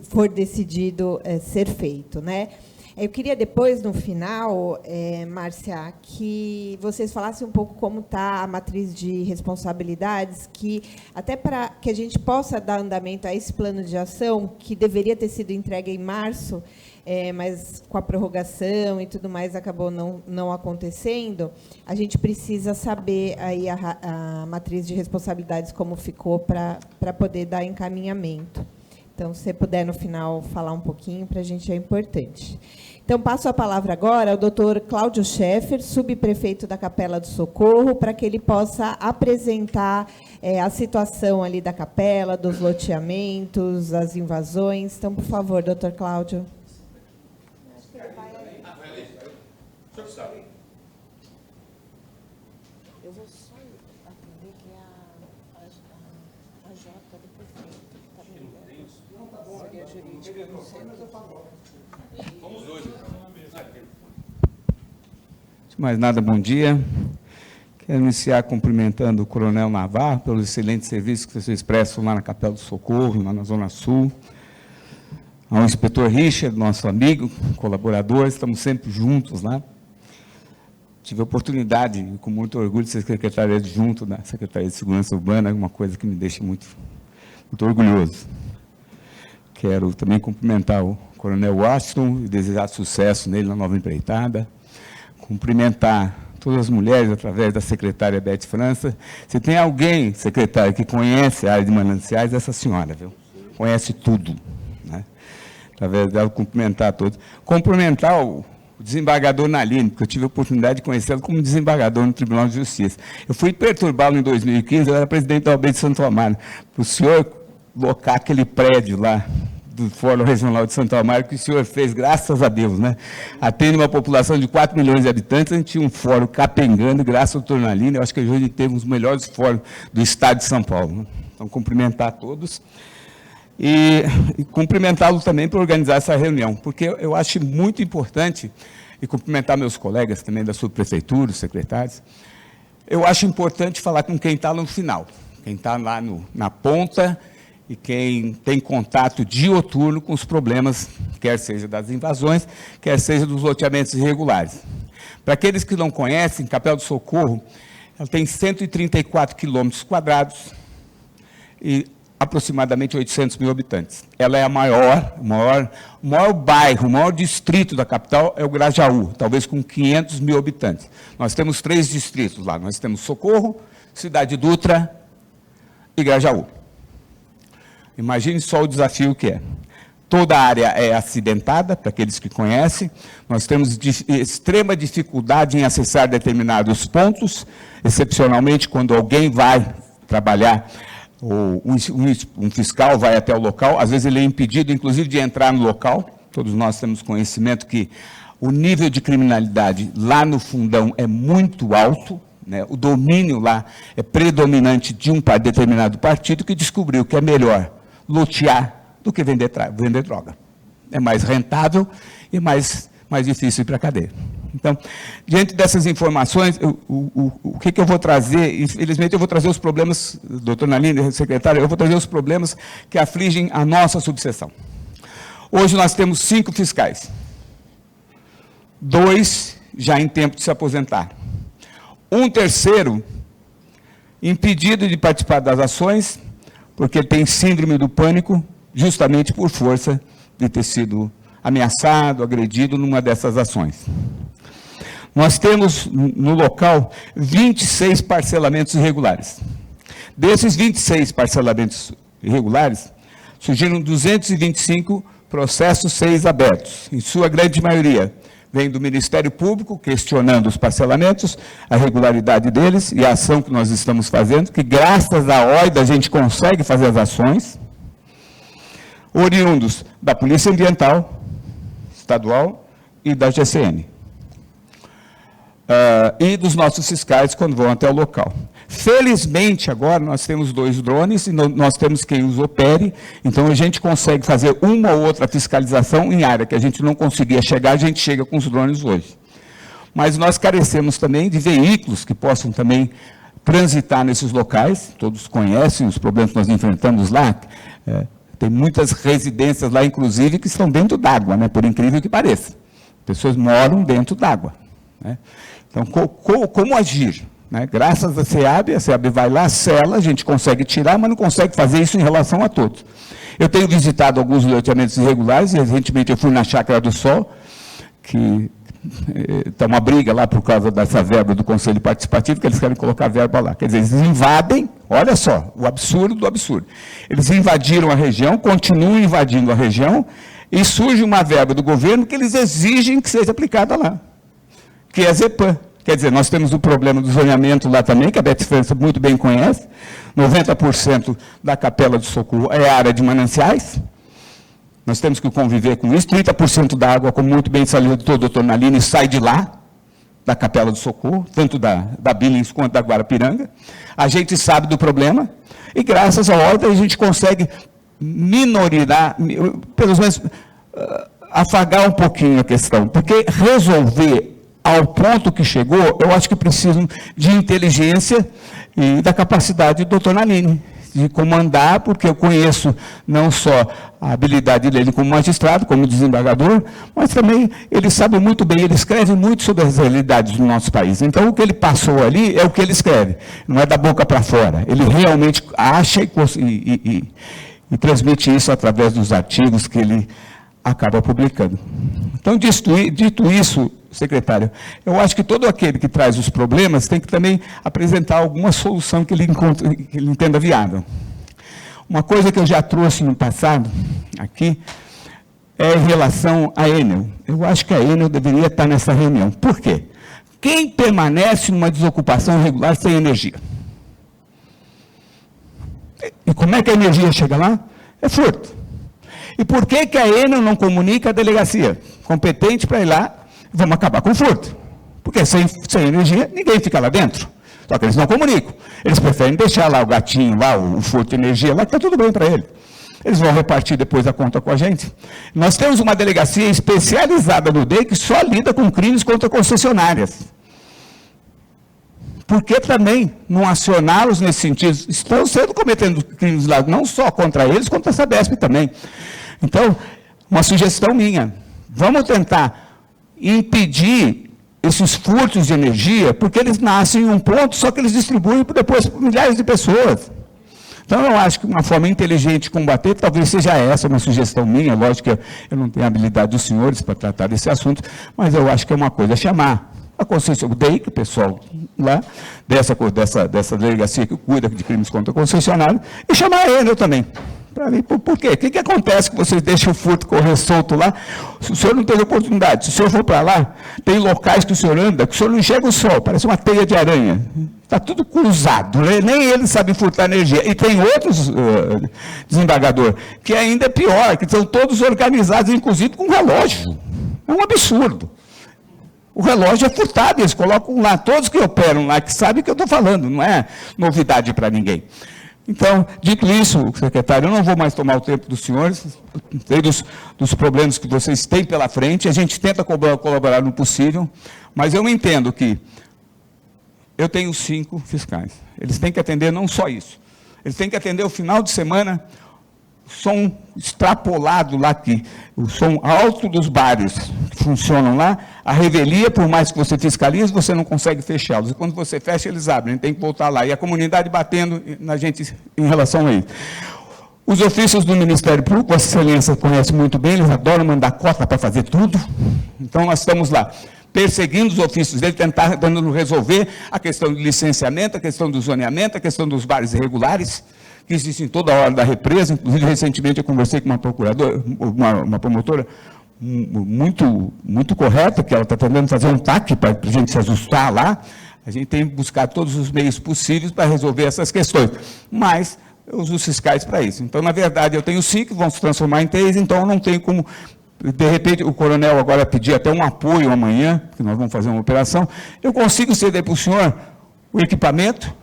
for decidido ser feito, né? Eu queria depois, no final, Márcia, que vocês falassem um pouco como está a matriz de responsabilidades, que até para que a gente possa dar andamento a esse plano de ação, que deveria ter sido entregue em março, mas com a prorrogação e tudo mais acabou não acontecendo, a gente precisa saber aí a matriz de responsabilidades como ficou para poder dar encaminhamento. Então, se você puder, no final, falar um pouquinho, para a gente é importante. Então, passo a palavra agora ao doutor Cláudio Scheffer, subprefeito da Capela do Socorro, para que ele possa apresentar a situação ali da capela, dos loteamentos, as invasões. Então, por favor, doutor Cláudio. Eu vou só atender que a Jota do prefeito está me ligando. Não, tá bom. Seria jurídica, não sei, mas eu falo. Vamos dois, então. Mais nada, bom dia. Quero iniciar cumprimentando o Coronel Navarro pelo excelente serviço que vocês prestam lá na Capela do Socorro, lá na Zona Sul. Ao inspetor Richard, nosso amigo, colaborador, estamos sempre juntos lá. Tive a oportunidade, com muito orgulho, de ser secretário adjunto da Secretaria de Segurança Urbana, uma coisa que me deixa muito orgulhoso. Quero também cumprimentar o Coronel Washington e desejar sucesso nele na nova empreitada. Cumprimentar todas as mulheres através da secretária Beth França. Se tem alguém, secretária, que conhece a área de mananciais, é essa senhora, viu? Conhece tudo, né? Através dela, cumprimentar a todos. Cumprimentar o desembargador Naline, porque eu tive a oportunidade de conhecê-lo como desembargador no Tribunal de Justiça. Eu fui perturbá-lo em 2015, eu era presidente da OAB de Santo Amaro, para o senhor colocar aquele prédio lá do Fórum Regional de Santo Amaro, que o senhor fez, graças a Deus, né? Atende uma população de 4 milhões de habitantes, a gente tinha um fórum capengando, graças ao doutor Naline, eu acho que hoje a gente teve um dos melhores fóruns do estado de São Paulo, né? Então, cumprimentar a todos. E cumprimentá-lo também por organizar essa reunião, porque eu acho muito importante, e cumprimentar meus colegas também da subprefeitura, os secretários, eu acho importante falar com quem está no final, quem está lá na ponta e quem tem contato dioturno com os problemas, quer seja das invasões, quer seja dos loteamentos irregulares. Para aqueles que não conhecem, Capela do Socorro, ela tem 134 quilômetros quadrados e aproximadamente 800 mil habitantes. Ela é o maior bairro, o maior distrito da capital é o Grajaú, talvez com 500 mil habitantes. Nós temos 3 distritos lá, nós temos Socorro, Cidade Dutra e Grajaú. Imagine só o desafio que é. Toda a área é acidentada, para aqueles que conhecem, nós temos extrema dificuldade em acessar determinados pontos, excepcionalmente quando alguém vai trabalhar, ou um fiscal vai até o local, às vezes ele é impedido, inclusive, de entrar no local. Todos nós temos conhecimento que o nível de criminalidade lá no fundão é muito alto, né? O domínio lá é predominante de um determinado partido que descobriu que é melhor lotear do que vender droga. É mais rentável e mais difícil ir para a cadeia. Então, diante dessas informações, o que eu vou trazer? Infelizmente, eu vou trazer os problemas, doutor Naline, secretário, eu vou trazer os problemas que afligem a nossa subseção. Hoje nós temos 5 fiscais. 2 já em tempo de se aposentar. Um terceiro impedido de participar das ações, porque tem síndrome do pânico, justamente por força de ter sido ameaçado, agredido numa dessas ações. Nós temos no local 26 parcelamentos irregulares. Desses 26 parcelamentos irregulares, surgiram 225 processos 6 abertos. Em sua grande maioria, vem do Ministério Público, questionando os parcelamentos, a regularidade deles e a ação que nós estamos fazendo, que graças à OIDA a gente consegue fazer as ações, oriundos da Polícia Ambiental Estadual e da GCM. E dos nossos fiscais quando vão até o local. Felizmente, agora, nós temos 2 drones e nós temos quem os opere, então a gente consegue fazer uma ou outra fiscalização em área que a gente não conseguia chegar, a gente chega com os drones hoje. Mas nós carecemos também de veículos que possam também transitar nesses locais, todos conhecem os problemas que nós enfrentamos lá, tem muitas residências lá, inclusive, que estão dentro d'água, né, por incrível que pareça. Pessoas moram dentro d'água, né? Então, como agir? Né? Graças à SEAB vai lá, sela, a gente consegue tirar, mas não consegue fazer isso em relação a todos. Eu tenho visitado alguns loteamentos irregulares, e recentemente eu fui na Chácara do Sol, que está uma briga lá por causa dessa verba do Conselho Participativo, que eles querem colocar verba lá. Quer dizer, eles invadem, olha só, o absurdo do absurdo. Eles invadiram a região, continuam invadindo a região, e surge uma verba do governo que eles exigem que seja aplicada lá, que é a ZEPAM. Quer dizer, nós temos o problema do zoneamento lá também, que a Beth França muito bem conhece. 90% da Capela do Socorro é área de mananciais. Nós temos que conviver com isso. 30% da água, como muito bem salientou o doutor Naline, sai de lá, da Capela do Socorro, tanto da Billings quanto da Guarapiranga. A gente sabe do problema e, graças à ordem, a gente consegue minorar, pelo menos afagar um pouquinho a questão, porque resolver ao ponto que chegou, eu acho que precisam de inteligência e da capacidade do doutor Naline, de comandar, porque eu conheço não só a habilidade dele como magistrado, como desembargador, mas também ele sabe muito bem, ele escreve muito sobre as realidades do nosso país. Então, o que ele passou ali é o que ele escreve, não é da boca para fora. Ele realmente acha e transmite isso através dos artigos que ele acaba publicando. Então, dito isso, secretário, eu acho que todo aquele que traz os problemas tem que também apresentar alguma solução que ele entenda viável. Uma coisa que eu já trouxe no passado, aqui, é em relação à Enel. Eu acho que a Enel deveria estar nessa reunião. Por quê? Quem permanece numa desocupação regular sem energia? E como é que a energia chega lá? É furto. E por que a Enel não comunica a delegacia competente para ir lá? Vamos acabar com o furto. Porque sem energia, ninguém fica lá dentro. Só que eles não comunicam. Eles preferem deixar lá o gatinho, lá, o furto de energia, lá que está tudo bem para ele. Eles vão repartir depois a conta com a gente. Nós temos uma delegacia especializada no DEI que só lida com crimes contra concessionárias. Por que também não acioná-los nesse sentido? Estão sendo cometendo crimes lá, não só contra eles, contra a Sabesp também. Então, uma sugestão minha, vamos tentar impedir esses furtos de energia, porque eles nascem em um ponto, só que eles distribuem depois para milhares de pessoas. Então, eu acho que uma forma inteligente de combater, talvez seja essa, uma sugestão minha, lógico que eu não tenho a habilidade dos senhores para tratar desse assunto, mas eu acho que é uma coisa a chamar a concessionária, o DEI, que o pessoal lá, dessa delegacia que cuida de crimes contra concessionário, e chamar a Enel também. Por quê? O que acontece que vocês deixam o furto correr solto lá? Se o senhor não teve oportunidade, se o senhor for para lá, tem locais que o senhor anda, que o senhor não enxerga o sol, parece uma teia de aranha. Está tudo cruzado, né? Nem eles sabem furtar energia. E tem outros, desembargador, que ainda é pior, que são todos organizados, inclusive com relógio. É um absurdo. O relógio é furtado, eles colocam lá, todos que operam lá, que sabem o que eu estou falando, não é novidade para ninguém. Então, dito isso, secretário, eu não vou mais tomar o tempo dos senhores, sei dos problemas que vocês têm pela frente, a gente tenta colaborar no possível, mas eu entendo que eu tenho 5 fiscais, eles têm que atender não só isso, eles têm que atender o final de semana, som extrapolado lá aqui, o som alto dos bares que funcionam lá, a revelia, por mais que você fiscalize, você não consegue fechá-los. E quando você fecha, eles abrem, a gente tem que voltar lá. E a comunidade batendo na gente em relação a isso. Os ofícios do Ministério Público, Vossa Excelência conhece muito bem, eles adoram mandar cota para fazer tudo. Então, nós estamos lá perseguindo os ofícios dele, tentando resolver a questão do licenciamento, a questão do zoneamento, a questão dos bares irregulares, que existem toda a hora da represa. Inclusive, recentemente, eu conversei com uma procuradora, uma promotora muito correta, que ela está tentando fazer um TAC para a gente se ajustar lá. A gente tem que buscar todos os meios possíveis para resolver essas questões. Mas eu uso os fiscais para isso. Então, na verdade, eu tenho 5, vão se transformar em 3, então eu não tenho como... De repente, o coronel agora pedir até um apoio amanhã, que nós vamos fazer uma operação, eu consigo ceder para o senhor o equipamento,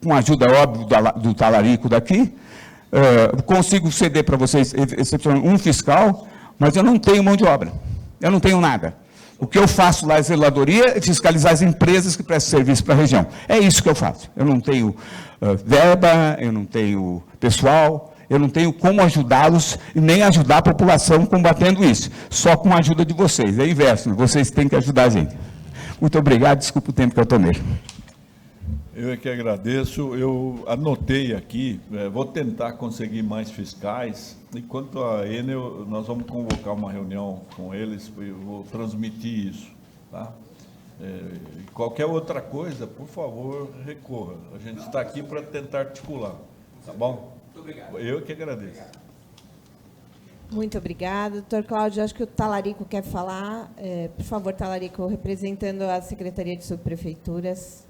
com a ajuda, óbvio, do talarico daqui, consigo ceder para vocês, excepcionalmente, um fiscal, mas eu não tenho mão de obra, eu não tenho nada. O que eu faço lá é zeladoria e fiscalizar as empresas que prestam serviço para a região. É isso que eu faço. Eu não tenho verba, eu não tenho pessoal, eu não tenho como ajudá-los e nem ajudar a população combatendo isso. Só com a ajuda de vocês. É inverso, vocês têm que ajudar a gente. Muito obrigado, desculpa o tempo que eu tomei. Eu é que agradeço. Eu anotei aqui, vou tentar conseguir mais fiscais, e quanto a Enel, nós vamos convocar uma reunião com eles, eu vou transmitir isso, tá? Qualquer outra coisa, por favor, recorra. A gente está aqui para tentar articular, tá bom? Muito obrigado. Eu que agradeço. Muito obrigada. Doutor Cláudio, acho que o Talarico quer falar. Por favor, Talarico, representando a Secretaria de Subprefeituras.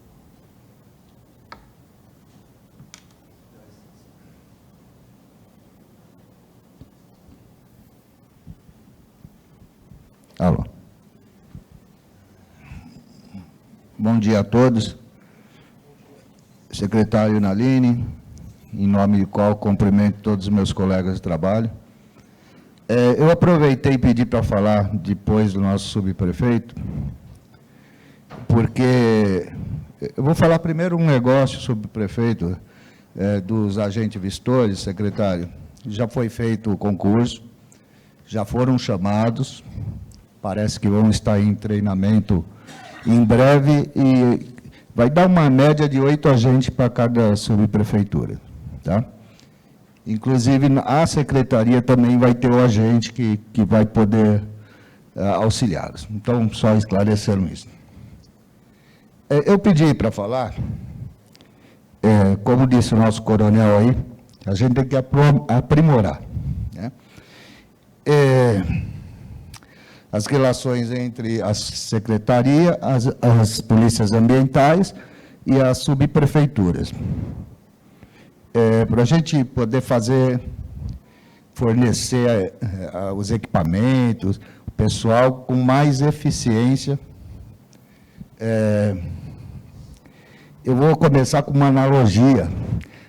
Alô. Bom dia a todos. Secretário Naline, em nome de qual cumprimento todos os meus colegas de trabalho. Eu aproveitei e pedi para falar depois do nosso subprefeito, porque eu vou falar primeiro um negócio sobre o prefeito, dos agentes vistores, secretário. Já foi feito o concurso, já foram chamados, parece que vão estar em treinamento em breve e vai dar uma média de 8 agentes para cada subprefeitura, tá? Inclusive, a secretaria também vai ter o agente que vai poder auxiliá-los. Então, só esclarecendo isso. Eu pedi para falar, como disse o nosso coronel aí, a gente tem que aprimorar, né? As relações entre a secretaria, as polícias ambientais e as subprefeituras. Para a gente poder fornecer os equipamentos, o pessoal com mais eficiência. Eu vou começar com uma analogia,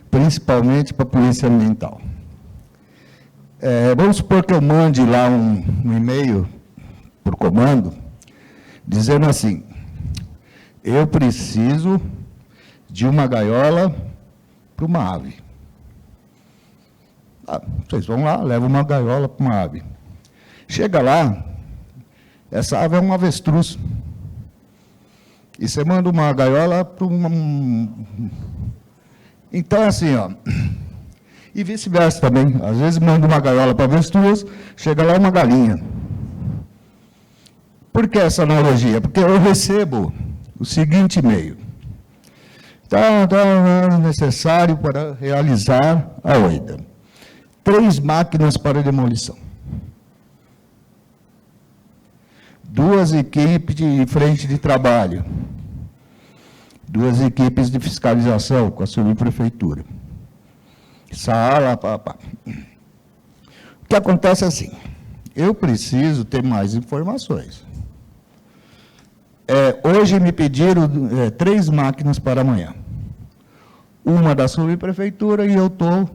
principalmente para a polícia ambiental. Vamos supor que eu mande lá um e-mail por comando, dizendo assim: eu preciso de uma gaiola para uma ave. Vocês vão lá, levam uma gaiola para uma ave. Chega lá, essa ave é um avestruz. E você manda uma gaiola para uma... Então, assim, ó, e vice-versa também. Às vezes manda uma gaiola para avestruz, chega lá uma galinha. Por que essa analogia? Porque eu recebo o seguinte e-mail: está necessário para realizar a OIDA 3 máquinas para demolição, 2 equipes de frente de trabalho, 2 equipes de fiscalização com a subprefeitura, sala, pá. O que acontece é assim: eu preciso ter mais informações. Hoje me pediram 3 máquinas para amanhã. Uma da subprefeitura e eu estou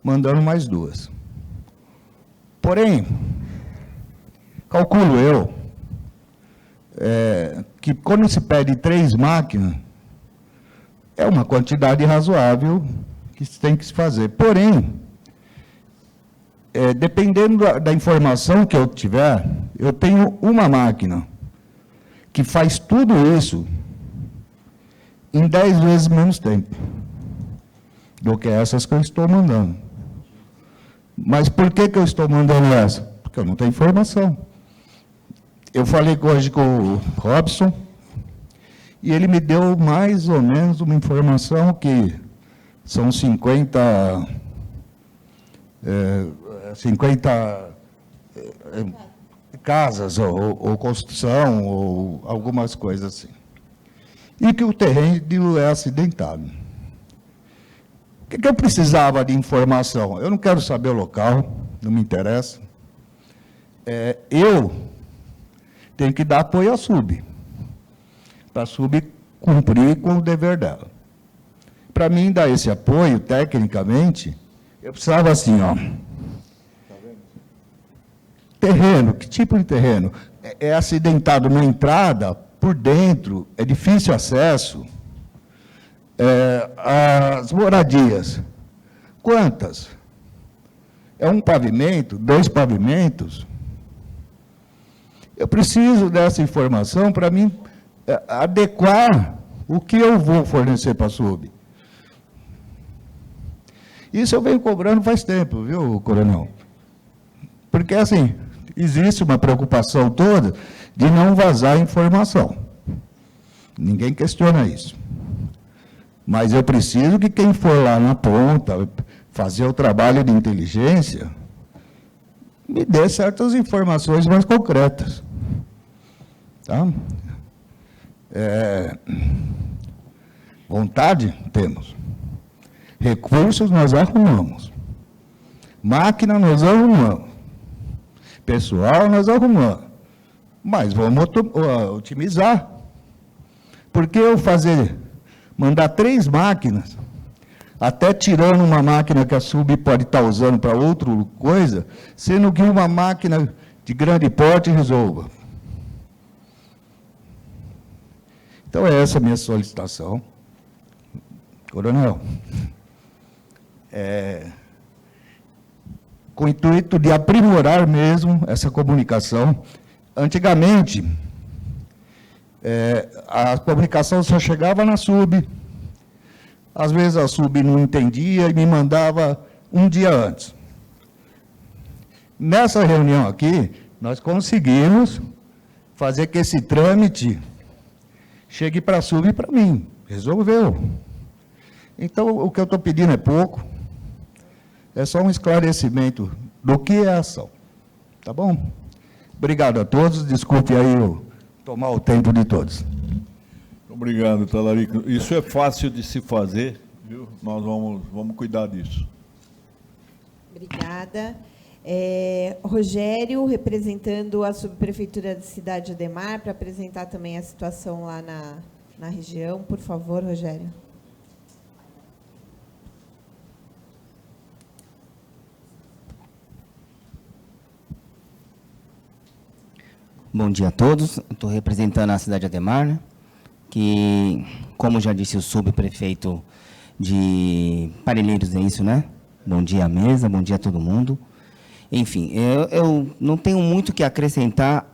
mandando mais 2. Porém, calculo eu que quando se pede 3 máquinas, é uma quantidade razoável que tem que se fazer. Porém, dependendo da informação que eu tiver, eu tenho uma máquina que faz tudo isso em 10 vezes menos tempo do que essas que eu estou mandando. Mas por que eu estou mandando essa? Porque eu não tenho informação. Eu falei hoje com o Robson e ele me deu mais ou menos uma informação que são 50 casas ou construção ou algumas coisas assim. E que o terreno é acidentado. O que eu precisava de informação? Eu não quero saber o local, não me interessa. Eu tenho que dar apoio à SUB, para a SUB cumprir com o dever dela. Para mim dar esse apoio, tecnicamente, eu precisava assim, ó. Terreno, que tipo de terreno? É acidentado na entrada, por dentro, é difícil acesso. As moradias, quantas? É um pavimento, 2 pavimentos? Eu preciso dessa informação para mim adequar o que eu vou fornecer para a SUB. Isso eu venho cobrando faz tempo, viu, coronel? Porque, assim, existe uma preocupação toda de não vazar informação. Ninguém questiona isso. Mas eu preciso que quem for lá na ponta fazer o trabalho de inteligência me dê certas informações mais concretas. Tá? Vontade? Temos. Recursos nós arrumamos. Máquina nós arrumamos. Pessoal nós arrumamos. Mas vamos otimizar. Por que eu mandar 3 máquinas, até tirando uma máquina que a SUB pode estar usando para outra coisa, sendo que uma máquina de grande porte resolva? Então, é essa a minha solicitação. Coronel, com o intuito de aprimorar mesmo essa comunicação. Antigamente, a comunicação só chegava na SUB, às vezes a SUB não entendia e me mandava um dia antes. Nessa reunião aqui, nós conseguimos fazer que esse trâmite chegue para a SUB e para mim. Resolveu. Então, o que eu estou pedindo é pouco, é só um esclarecimento do que é a ação. Tá bom? Obrigado a todos, desculpe aí tomar o tempo de todos. Obrigado, Talarico. Isso é fácil de se fazer, viu? Nós vamos cuidar disso. Obrigada. Rogério, representando a subprefeitura da cidade de Ademar, para apresentar também a situação lá na região. Por favor, Rogério. Bom dia a todos. Estou representando a cidade de Ademar, né, que, como já disse o subprefeito de Parelheiros, é isso, né? Bom dia à mesa, bom dia a todo mundo. Enfim, eu não tenho muito o que acrescentar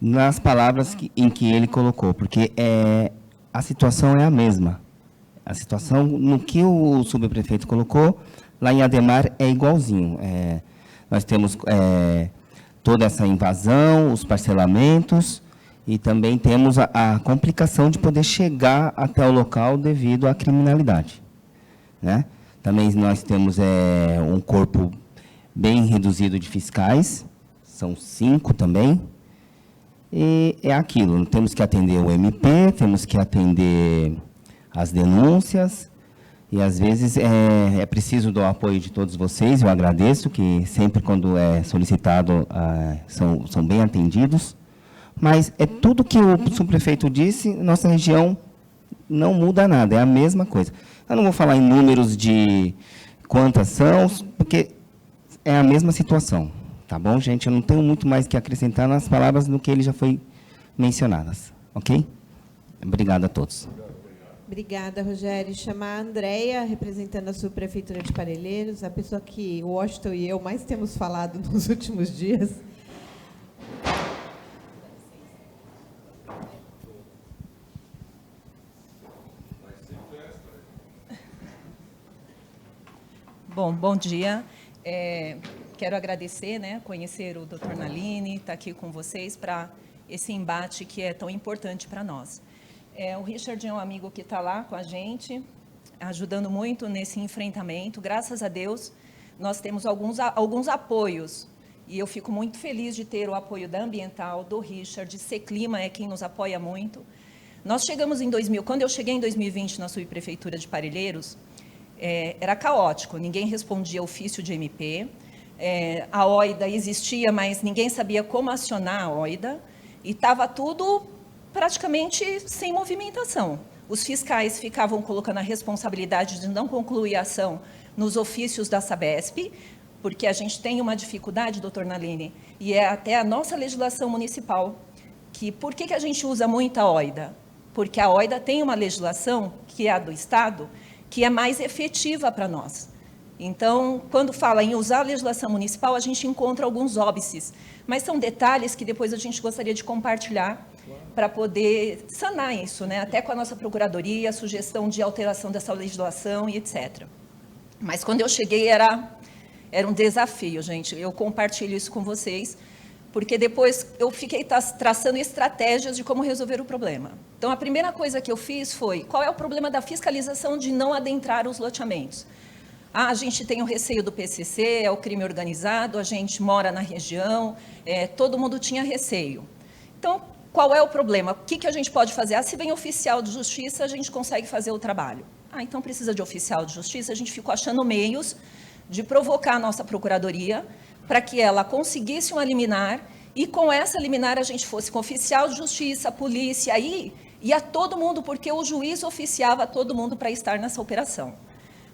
nas palavras em que ele colocou, porque a situação é a mesma. A situação, no que o subprefeito colocou, lá em Ademar é igualzinho. Nós temos toda essa invasão, os parcelamentos, e também temos a complicação de poder chegar até o local devido à criminalidade, né? Também nós temos um corpo bem reduzido de fiscais, são 5 também, e é aquilo, temos que atender o MP, temos que atender as denúncias, e às vezes é preciso do apoio de todos vocês. Eu agradeço que sempre quando é solicitado são bem atendidos, Mas é tudo que o subprefeito disse, nossa região não muda nada, é a mesma coisa. Eu não vou falar em números de quantas são, porque é a mesma situação. Tá bom, gente? Eu não tenho muito mais que acrescentar nas palavras do que ele já foi mencionadas. Ok? Obrigado a todos. Obrigada, Rogério. Chamar a Andréia, representando a subprefeitura de Parelheiros, a pessoa que o Washington e eu mais temos falado nos últimos dias. Bom dia. Quero agradecer, conhecer o Dr. Naline, estar aqui com vocês para esse embate que é tão importante para nós. O Richard é um amigo que está lá com a gente, ajudando muito nesse enfrentamento. Graças a Deus, nós temos alguns apoios, e eu fico muito feliz de ter o apoio da Ambiental, do Richard, Seclima é quem nos apoia muito. Nós chegamos quando eu cheguei em 2020 na subprefeitura de Parelheiros, era caótico, ninguém respondia ofício de MP, a OIDA existia, mas ninguém sabia como acionar a OIDA, e estava tudo praticamente sem movimentação. Os fiscais ficavam colocando a responsabilidade de não concluir a ação nos ofícios da Sabesp, porque a gente tem uma dificuldade, doutor Naline, e é até a nossa legislação municipal, por que a gente usa muito a OIDA? Porque a OIDA tem uma legislação, que é a do Estado, que é mais efetiva para nós. Então, quando fala em usar a legislação municipal, a gente encontra alguns óbices, mas são detalhes que depois a gente gostaria de compartilhar para poder sanar isso, até com a nossa procuradoria, sugestão de alteração dessa legislação e etc. Mas quando eu cheguei era um desafio, gente, eu compartilho isso com vocês, porque depois eu fiquei traçando estratégias de como resolver o problema. Então, a primeira coisa que eu fiz foi, qual é o problema da fiscalização de não adentrar os loteamentos? A gente tem o receio do PCC, é o crime organizado, a gente mora na região, todo mundo tinha receio. Então, qual é o problema? O que a gente pode fazer? Se vem oficial de justiça, a gente consegue fazer o trabalho. Então precisa de oficial de justiça, a gente ficou achando meios de provocar a nossa procuradoria para que ela conseguisse uma liminar e com essa liminar a gente fosse com oficial de justiça, polícia, aí ia todo mundo, porque o juiz oficiava todo mundo para estar nessa operação.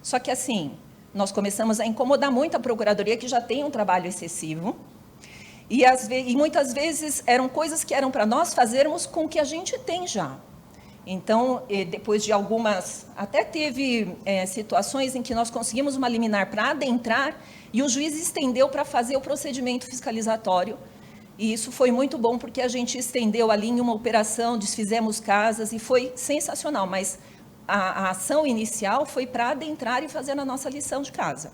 Só que assim, nós começamos a incomodar muito a procuradoria, que já tem um trabalho excessivo, e muitas vezes eram coisas que eram para nós fazermos com o que a gente tem já. Então, depois de algumas, até teve situações em que nós conseguimos uma liminar para adentrar e o juiz estendeu para fazer o procedimento fiscalizatório. E isso foi muito bom, porque a gente estendeu ali em uma operação, desfizemos casas e foi sensacional, mas a ação inicial foi para adentrar e fazer a nossa lição de casa.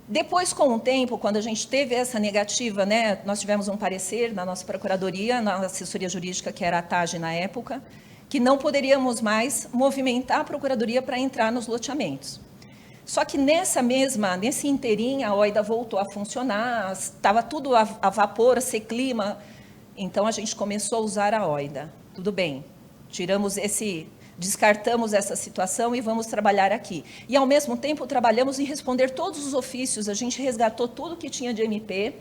Depois, com o tempo, quando a gente teve essa negativa, nós tivemos um parecer na nossa procuradoria, na assessoria jurídica, que era a TAG na época, que não poderíamos mais movimentar a procuradoria para entrar nos loteamentos. Só que nesse inteirinho, a OIDA voltou a funcionar, estava tudo a vapor, a Seclima, então a gente começou a usar a OIDA. Tudo bem, descartamos essa situação e vamos trabalhar aqui. E, ao mesmo tempo, trabalhamos em responder todos os ofícios, a gente resgatou tudo que tinha de MP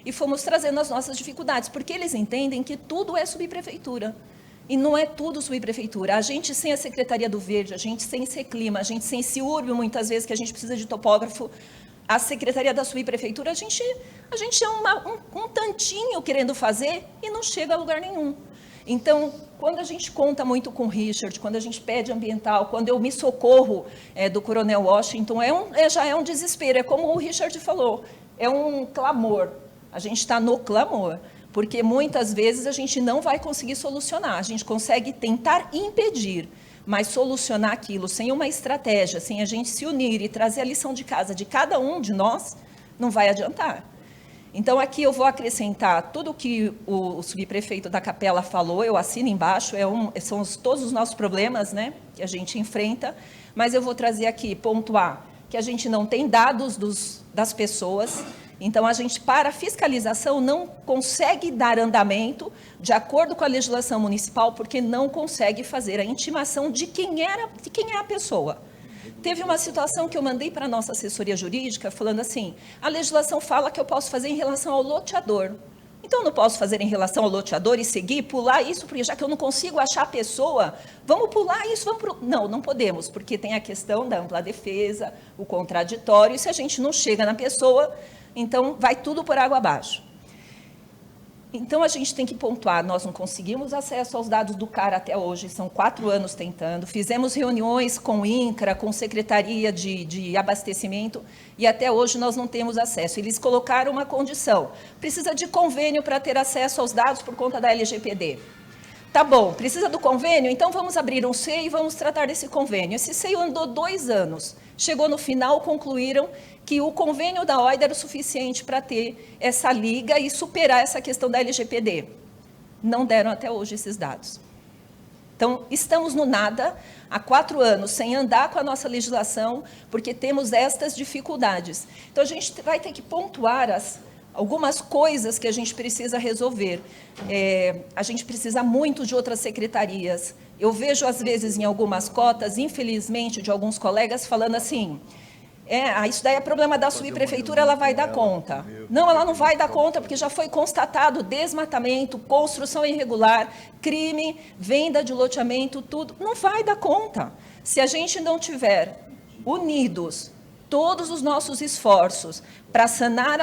e fomos trazendo as nossas dificuldades, porque eles entendem que tudo é subprefeitura. E não é tudo subprefeitura. A gente sem a Secretaria do Verde, a gente sem Seclima, a gente sem CIURB, muitas vezes, que a gente precisa de topógrafo, a Secretaria da Subprefeitura, a gente é um tantinho querendo fazer e não chega a lugar nenhum. Então, quando a gente conta muito com o Richard, quando a gente pede ambiental, quando eu me socorro do Coronel Washington, já é um desespero, é como o Richard falou, é um clamor, a gente está no clamor, porque muitas vezes a gente não vai conseguir solucionar, a gente consegue tentar impedir, mas solucionar aquilo sem uma estratégia, sem a gente se unir e trazer a lição de casa de cada um de nós, não vai adiantar. Então, aqui eu vou acrescentar tudo o que o subprefeito da Capela falou, eu assino embaixo, são todos os nossos problemas, que a gente enfrenta, mas eu vou trazer aqui, pontuar, que a gente não tem dados das pessoas, então a gente, para a fiscalização, não consegue dar andamento de acordo com a legislação municipal, porque não consegue fazer a intimação de quem é a pessoa. Teve uma situação que eu mandei para a nossa assessoria jurídica, falando assim, a legislação fala que eu posso fazer em relação ao loteador. Então, eu não posso fazer em relação ao loteador e seguir, pular isso, porque já que eu não consigo achar a pessoa, vamos pular isso, vamos... Não, não podemos, porque tem a questão da ampla defesa, o contraditório, e se a gente não chega na pessoa, então vai tudo por água abaixo. Então, a gente tem que pontuar, nós não conseguimos acesso aos dados do CAR até hoje, são 4 anos tentando, fizemos reuniões com o INCRA, com Secretaria de Abastecimento, e até hoje nós não temos acesso. Eles colocaram uma condição, precisa de convênio para ter acesso aos dados por conta da LGPD. Tá bom, precisa do convênio? Então vamos abrir um SEI e vamos tratar desse convênio. Esse SEI andou 2 anos, chegou no final, concluíram que o convênio da OIDA era o suficiente para ter essa liga e superar essa questão da LGPD. Não deram até hoje esses dados. Então, estamos no nada, há 4 anos, sem andar com a nossa legislação, porque temos estas dificuldades. Então, a gente vai ter que pontuar algumas coisas que a gente precisa resolver. A gente precisa muito de outras secretarias. Eu vejo, às vezes, em algumas cotas, infelizmente, de alguns colegas falando assim... isso daí é problema da subprefeitura, ela vai dar conta. Não, ela não vai dar conta, porque já foi constatado desmatamento, construção irregular, crime, venda de loteamento, tudo. Não vai dar conta. Se a gente não tiver unidos todos os nossos esforços para sanar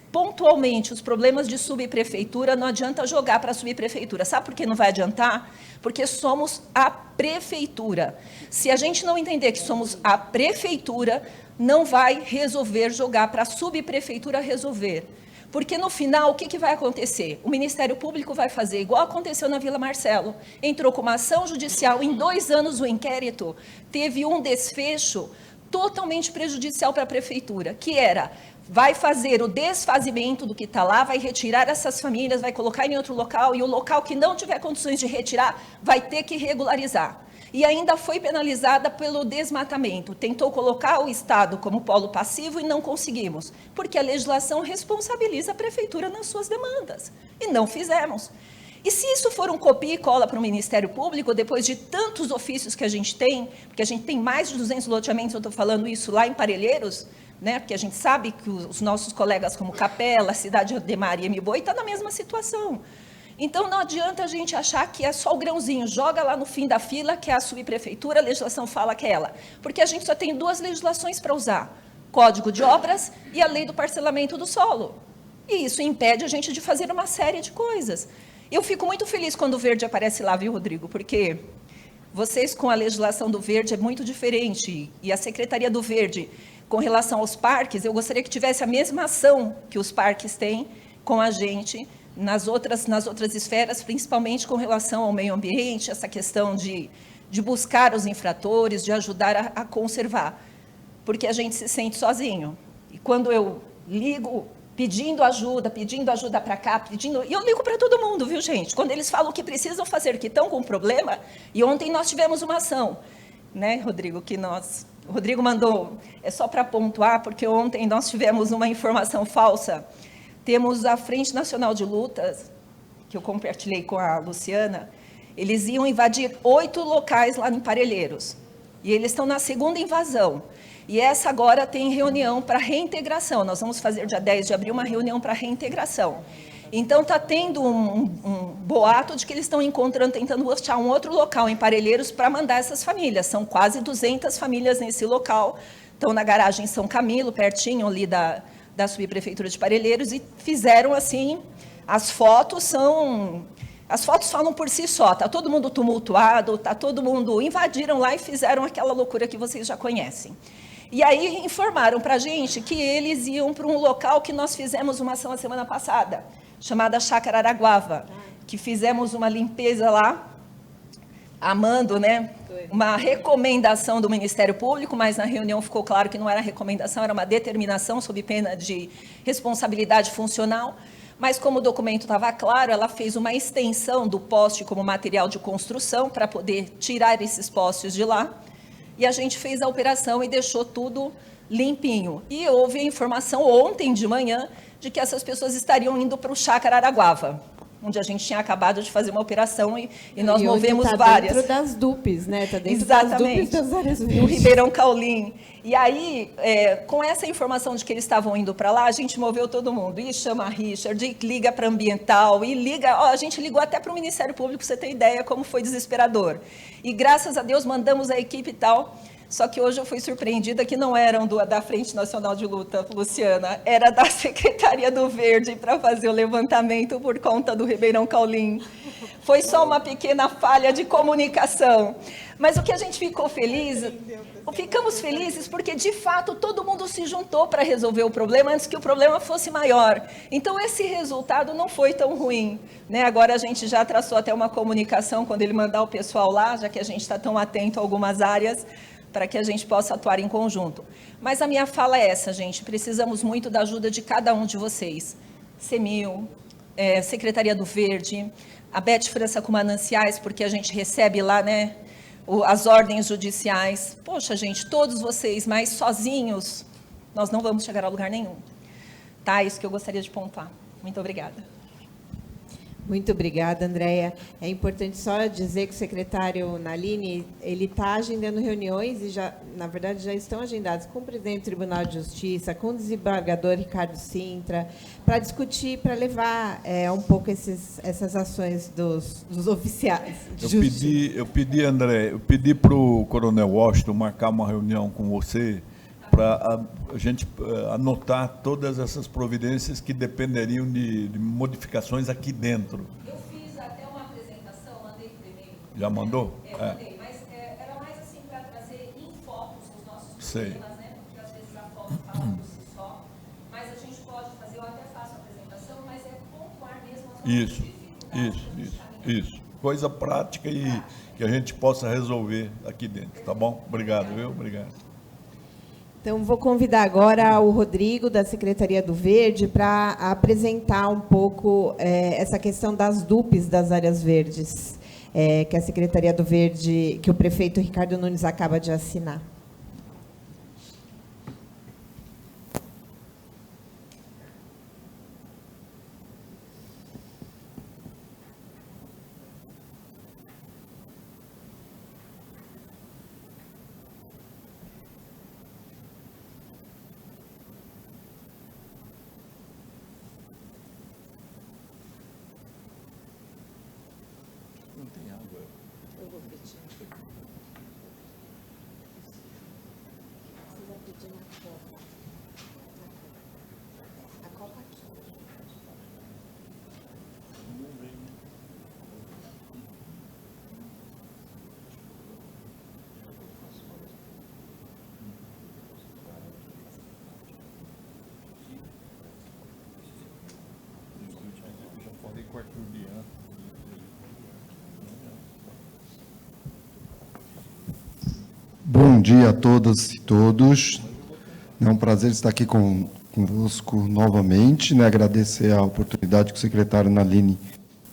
pontualmente os problemas de subprefeitura, não adianta jogar para a subprefeitura. Sabe por que não vai adiantar? Porque somos a prefeitura. Se a gente não entender que somos a prefeitura, não vai resolver jogar para a subprefeitura resolver. Porque, no final, o que vai acontecer? O Ministério Público vai fazer igual aconteceu na Vila Marcelo. Entrou com uma ação judicial, em 2 anos o inquérito teve um desfecho totalmente prejudicial para a prefeitura, que era, vai fazer o desfazimento do que está lá, vai retirar essas famílias, vai colocar em outro local, e o local que não tiver condições de retirar, vai ter que regularizar. E ainda foi penalizada pelo desmatamento. Tentou colocar o Estado como polo passivo e não conseguimos, porque a legislação responsabiliza a prefeitura nas suas demandas. E não fizemos. E se isso for um copia e cola para o Ministério Público, depois de tantos ofícios que a gente tem, porque a gente tem mais de 200 loteamentos, eu estou falando isso lá em Parelheiros, né, porque a gente sabe que os nossos colegas como Capela, Cidade Ademar e Mboi estão na mesma situação. Então, não adianta a gente achar que é só o grãozinho, joga lá no fim da fila, que é a subprefeitura, a legislação fala que é ela. Porque a gente só tem 2 legislações para usar, Código de Obras e a Lei do Parcelamento do Solo. E isso impede a gente de fazer uma série de coisas. Eu fico muito feliz quando o verde aparece lá, viu, Rodrigo? Porque vocês, com a legislação do verde, é muito diferente. E a Secretaria do Verde, com relação aos parques, eu gostaria que tivesse a mesma ação que os parques têm com a gente, nas outras esferas, principalmente com relação ao meio ambiente, essa questão de buscar os infratores, de ajudar a conservar, porque a gente se sente sozinho. E quando eu ligo pedindo ajuda para cá, e eu ligo para todo mundo, viu, gente? Quando eles falam que precisam fazer, que estão com problema, e ontem nós tivemos uma ação, né, Rodrigo, o Rodrigo mandou, é só para pontuar, porque ontem nós tivemos uma informação falsa. Temos a Frente Nacional de Lutas, que eu compartilhei com a Luciana, eles iam invadir 8 locais lá em Parelheiros. E eles estão na 2ª invasão. E essa agora tem reunião para reintegração. Nós vamos fazer, dia 10 de abril, uma reunião para reintegração. Então, está tendo um boato de que eles estão tentando achar um outro local em Parelheiros para mandar essas famílias. São quase 200 famílias nesse local. Estão na garagem São Camilo, pertinho ali da subprefeitura de Parelheiros, e fizeram assim, as fotos falam por si só, está todo mundo tumultuado, invadiram lá e fizeram aquela loucura que vocês já conhecem. E aí informaram para a gente que eles iam para um local que nós fizemos uma ação a semana passada, chamada Chácara Araguava, que fizemos uma limpeza lá, amando, né, uma recomendação do Ministério Público, mas na reunião ficou claro que não era recomendação, era uma determinação sob pena de responsabilidade funcional. Mas como o documento estava claro, ela fez uma extensão do poste como material de construção para poder tirar esses postes de lá. E a gente fez a operação e deixou tudo limpinho. E houve a informação ontem de manhã de que essas pessoas estariam indo para o Chácara Araguava. onde a gente tinha acabado de fazer uma operação e nós E hoje movemos tá várias. dentro das DUPs, né? Está dentro Exatamente, das DUPs das áreas no verdes. Ribeirão Caulim. E aí, com essa informação de que eles estavam indo para lá, a gente moveu todo mundo. E chama a Richard, e liga para a Ambiental, e liga... Ó, a gente ligou até para o Ministério Público, para você ter ideia como foi desesperador. E graças a Deus mandamos a equipe e tal. Só que hoje eu fui surpreendida que não eram da Frente Nacional de Luta, Luciana, era da Secretaria do Verde para fazer o levantamento por conta do Ribeirão Caulim. Foi só uma pequena falha de comunicação. Mas o que a gente ficou feliz, ficamos felizes porque, de fato, todo mundo se juntou para resolver o problema antes que o problema fosse maior. Então, esse resultado não foi tão ruim, né? Agora, a gente já traçou até uma comunicação quando ele mandar o pessoal lá, já que a gente está tão atento a algumas áreas, para que a gente possa atuar em conjunto. Mas a minha fala é essa, gente, precisamos muito da ajuda de cada um de vocês. CEMIL, Secretaria do Verde, a Beth França com Mananciais, porque a gente recebe lá, né, as ordens judiciais. Poxa, gente, todos vocês, mas sozinhos, nós não vamos chegar a lugar nenhum. Tá? Isso que eu gostaria de pontuar. Muito obrigada. Muito obrigada, Andréia. É importante só dizer que o secretário Nalini, ele está agendando reuniões e já, na verdade, já estão agendados com o presidente do Tribunal de Justiça, com o desembargador Ricardo Sintra, para discutir, para levar um pouco essas ações dos oficiais. Eu pedi, André, para o Coronel Washington marcar uma reunião com você para a gente anotar todas essas providências que dependeriam de modificações aqui dentro. Eu fiz até uma apresentação, mandei por e-mail. Já mandou? Mandei, mas era mais assim para trazer em focos os nossos problemas, né? Porque às vezes a foto fala por si só, mas a gente pode fazer, eu até faço a apresentação, mas é pontuar mesmo as nossas dificuldades. Isso. Coisa prática e que a gente possa resolver aqui dentro, tá bom? Obrigado, viu? Obrigado. Então, vou convidar agora o Rodrigo, da Secretaria do Verde, para apresentar um pouco essa questão das DUPs das áreas verdes, que a Secretaria do Verde, que o prefeito Ricardo Nunes acaba de assinar. Bom dia a todas e todos. É um prazer estar aqui convosco novamente, né? Agradecer a oportunidade que o secretário Nalini,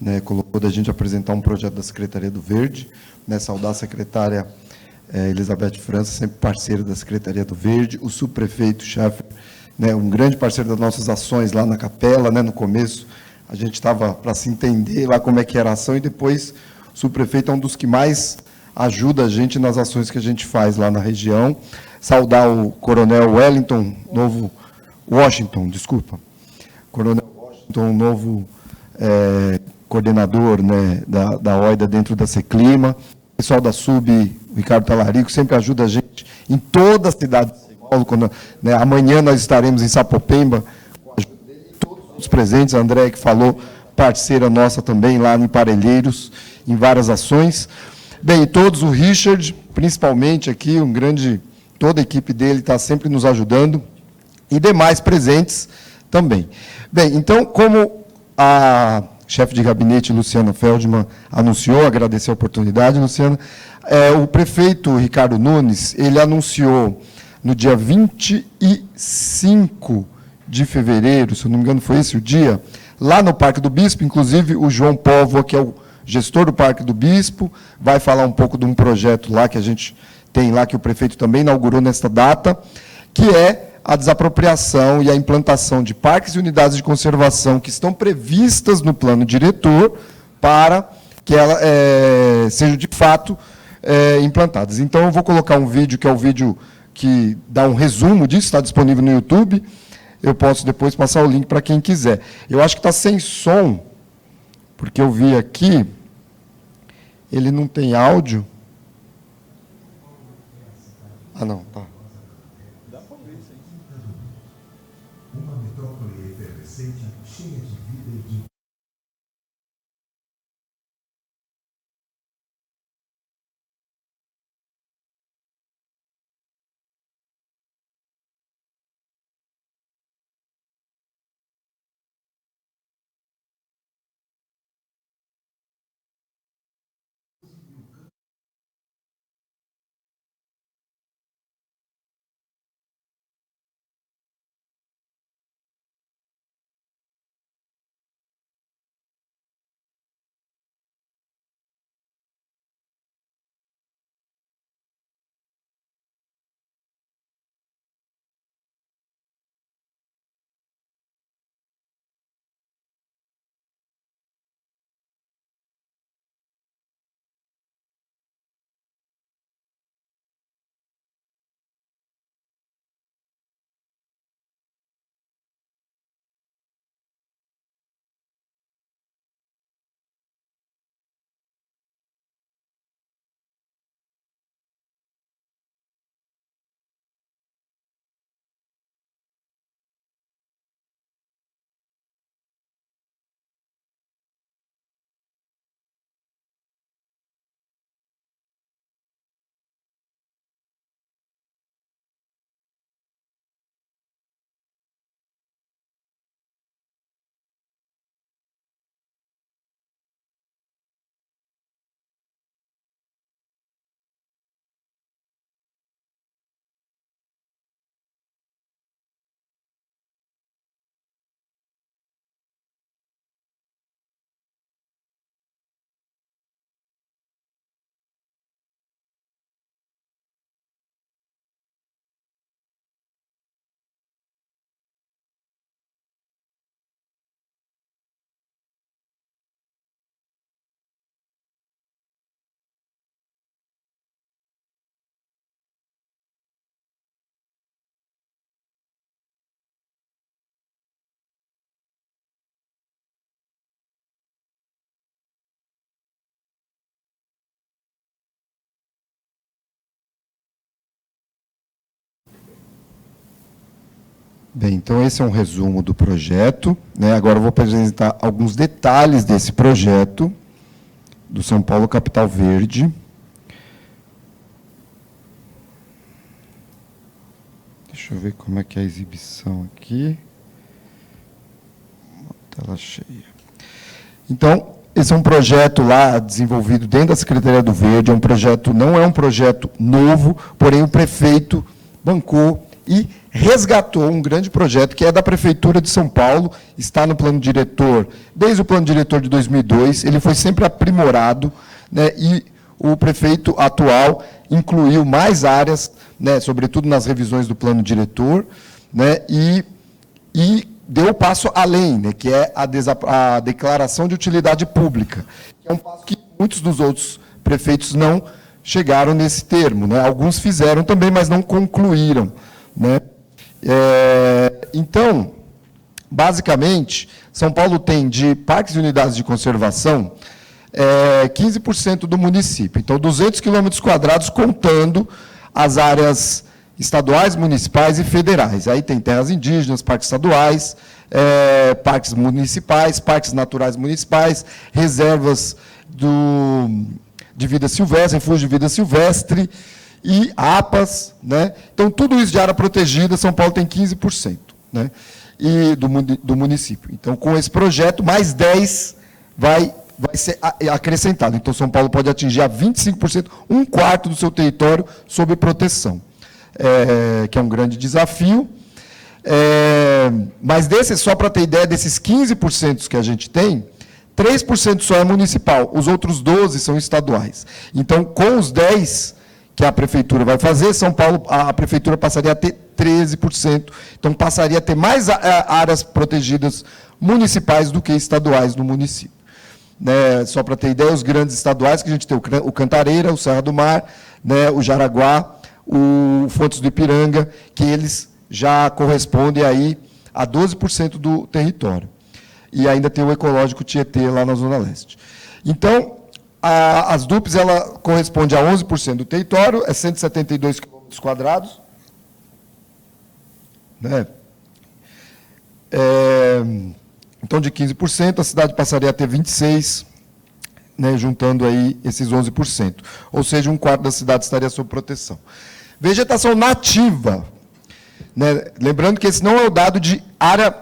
né, colocou da gente apresentar um projeto da Secretaria do Verde, né? Saudar a secretária Elizabeth França, sempre parceira da Secretaria do Verde, o subprefeito Schaffer, né, um grande parceiro das nossas ações lá na Capela, né? No começo a gente estava para se entender lá como é que era a ação, e depois o subprefeito é um dos que mais ajuda a gente nas ações que a gente faz lá na região. Saudar o Coronel Washington, Coronel Washington, novo coordenador, né, da OIDA dentro da Seclima. O pessoal da SUB, o Ricardo Talarico, sempre ajuda a gente em toda a cidade de São Paulo. Quando, né, amanhã nós estaremos em Sapopemba, com a ajuda dele, todos os presentes, a Andréia que falou, parceira nossa também lá em Parelheiros, em várias ações. Bem, todos, o Richard, principalmente aqui, toda a equipe dele está sempre nos ajudando, e demais presentes também. Bem, então, como a chefe de gabinete, Luciana Feldman, anunciou, agradecer a oportunidade, Luciana, o prefeito Ricardo Nunes, ele anunciou no dia 25 de fevereiro, se eu não me engano foi esse o dia, lá no Parque do Bispo, inclusive o João Póvoa, que é o gestor do Parque do Bispo, vai falar um pouco de um projeto lá que a gente tem lá, que o prefeito também inaugurou nesta data, que é a desapropriação e a implantação de parques e unidades de conservação que estão previstas no plano diretor para que elas sejam, de fato, implantadas. Então, eu vou colocar um vídeo, que é o vídeo que dá um resumo disso, está disponível no YouTube. Eu posso depois passar o link para quem quiser. Eu acho que está sem som, porque eu vi aqui, ele não tem áudio. Ah, não, tá. Dá para ver isso aí. Uma metrópole efervescente, cheia de vida e de... Bem, então esse é um resumo do projeto, né? Agora eu vou apresentar alguns detalhes desse projeto do São Paulo Capital Verde. Deixa eu ver como é que é a exibição aqui. Uma tela cheia. Então, esse é um projeto lá desenvolvido dentro da Secretaria do Verde, não é um projeto novo, porém o prefeito bancou e resgatou um grande projeto que é da Prefeitura de São Paulo, está no plano diretor, desde o plano diretor de 2002, ele foi sempre aprimorado, né, e o prefeito atual incluiu mais áreas, né, sobretudo nas revisões do plano diretor, né, e deu o passo além, né, que é a declaração de utilidade pública, que é um passo que muitos dos outros prefeitos não chegaram nesse termo, né, alguns fizeram também, mas não concluíram, né. Então, basicamente, São Paulo tem de parques e unidades de conservação 15% do município. Então, 200 km², contando as áreas estaduais, municipais e federais. Aí tem terras indígenas, parques estaduais, parques municipais, parques naturais municipais, reservas de vida silvestre, refúgio de vida silvestre, e APAs, né? Então, tudo isso de área protegida, São Paulo tem 15%, né? E do município. Então, com esse projeto, mais 10 vai ser acrescentado. Então, São Paulo pode atingir a 25%, um quarto do seu território sob proteção, que é um grande desafio. Mas só para ter ideia, desses 15% que a gente tem, 3% só é municipal, os outros 12% são estaduais. Então, com os 10% que a Prefeitura vai fazer, São Paulo, a Prefeitura passaria a ter 13%. Então, passaria a ter mais áreas protegidas municipais do que estaduais no município. Né, só para ter ideia, os grandes estaduais, que a gente tem o Cantareira, o Serra do Mar, né, o Jaraguá, o Fontes do Ipiranga, que eles já correspondem aí a 12% do território. E ainda tem o Ecológico Tietê, lá na Zona Leste. Então, as DUPs, ela corresponde a 11% do território, é 172 km². Né? Então, de 15%, a cidade passaria a ter 26%, né, juntando aí esses 11%. Ou seja, um quarto da cidade estaria sob proteção. Vegetação nativa. Né? Lembrando que esse não é o dado de área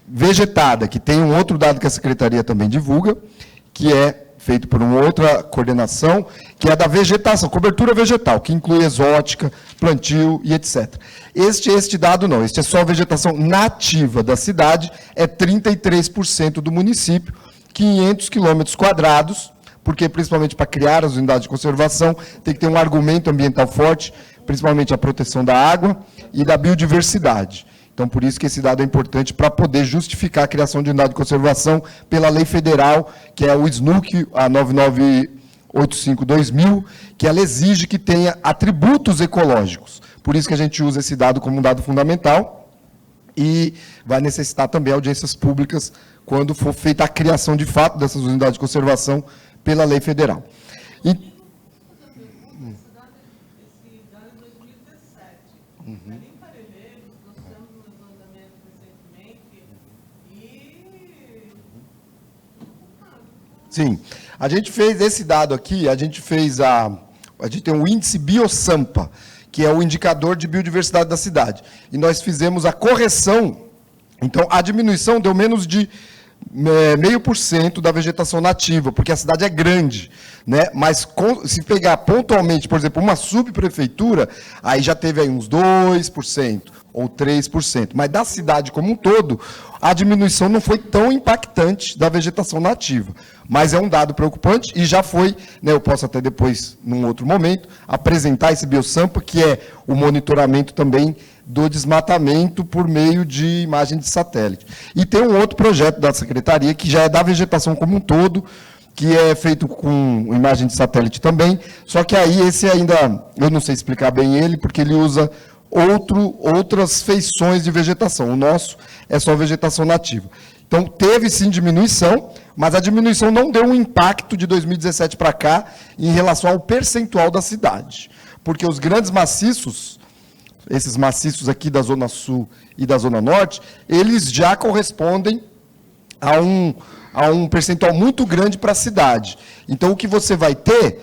vegetada, que tem um outro dado que a Secretaria também divulga, que é feito por uma outra coordenação, que é da vegetação, cobertura vegetal, que inclui exótica, plantio e etc. Este dado não, este é só a vegetação nativa da cidade, é 33% do município, 500 km², porque principalmente para criar as unidades de conservação, tem que ter um argumento ambiental forte, principalmente a proteção da água e da biodiversidade. Então, por isso que esse dado é importante para poder justificar a criação de unidade de conservação pela lei federal, que é o SNUC, a 9985/2000, que ela exige que tenha atributos ecológicos. Por isso que a gente usa esse dado como um dado fundamental e vai necessitar também audiências públicas quando for feita a criação de fato dessas unidades de conservação pela lei federal. Sim, a gente fez esse dado aqui, a gente tem um índice BioSampa, que é o indicador de biodiversidade da cidade. E nós fizemos a correção, então a diminuição deu menos de 0,5% da vegetação nativa, porque a cidade é grande, né? Mas se pegar pontualmente, por exemplo, uma subprefeitura, aí já teve aí uns 2% ou 3%. Mas da cidade como um todo, a diminuição não foi tão impactante da vegetação nativa. Mas é um dado preocupante e já foi, né, eu posso até depois, num outro momento, apresentar esse BioSampa, que é o monitoramento também do desmatamento por meio de imagem de satélite. E tem um outro projeto da Secretaria, que já é da vegetação como um todo, que é feito com imagem de satélite também, só que aí esse ainda, eu não sei explicar bem ele, porque ele usa outras feições de vegetação. O nosso é só vegetação nativa. Então, teve sim diminuição, mas a diminuição não deu um impacto de 2017 para cá em relação ao percentual da cidade. Porque os grandes maciços, esses maciços aqui da Zona Sul e da Zona Norte, eles já correspondem a um percentual muito grande para a cidade. Então, o que você vai ter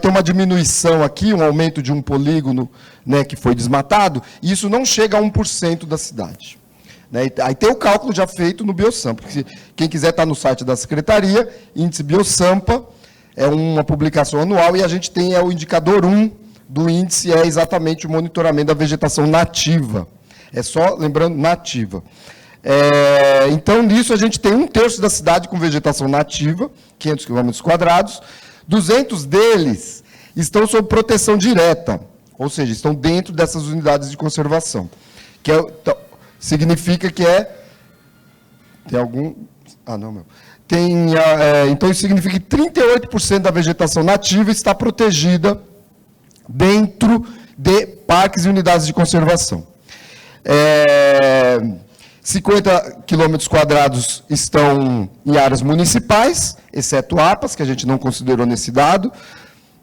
uma diminuição aqui, um aumento de um polígono, né, que foi desmatado, e isso não chega a 1% da cidade. Né? Aí tem o cálculo já feito no BioSampa. Quem quiser estar no site da Secretaria, índice BioSampa, é uma publicação anual, e a gente tem o indicador 1 do índice, é exatamente o monitoramento da vegetação nativa. É só, lembrando, nativa. Então, nisso, a gente tem 1/3 da cidade com vegetação nativa, 500 km², 200 deles estão sob proteção direta, ou seja, estão dentro dessas unidades de conservação. Significa que tem algum... Ah, não, meu. Então, isso significa que 38% da vegetação nativa está protegida dentro de parques e unidades de conservação. 50 km² estão em áreas municipais, exceto APAS, que a gente não considerou nesse dado,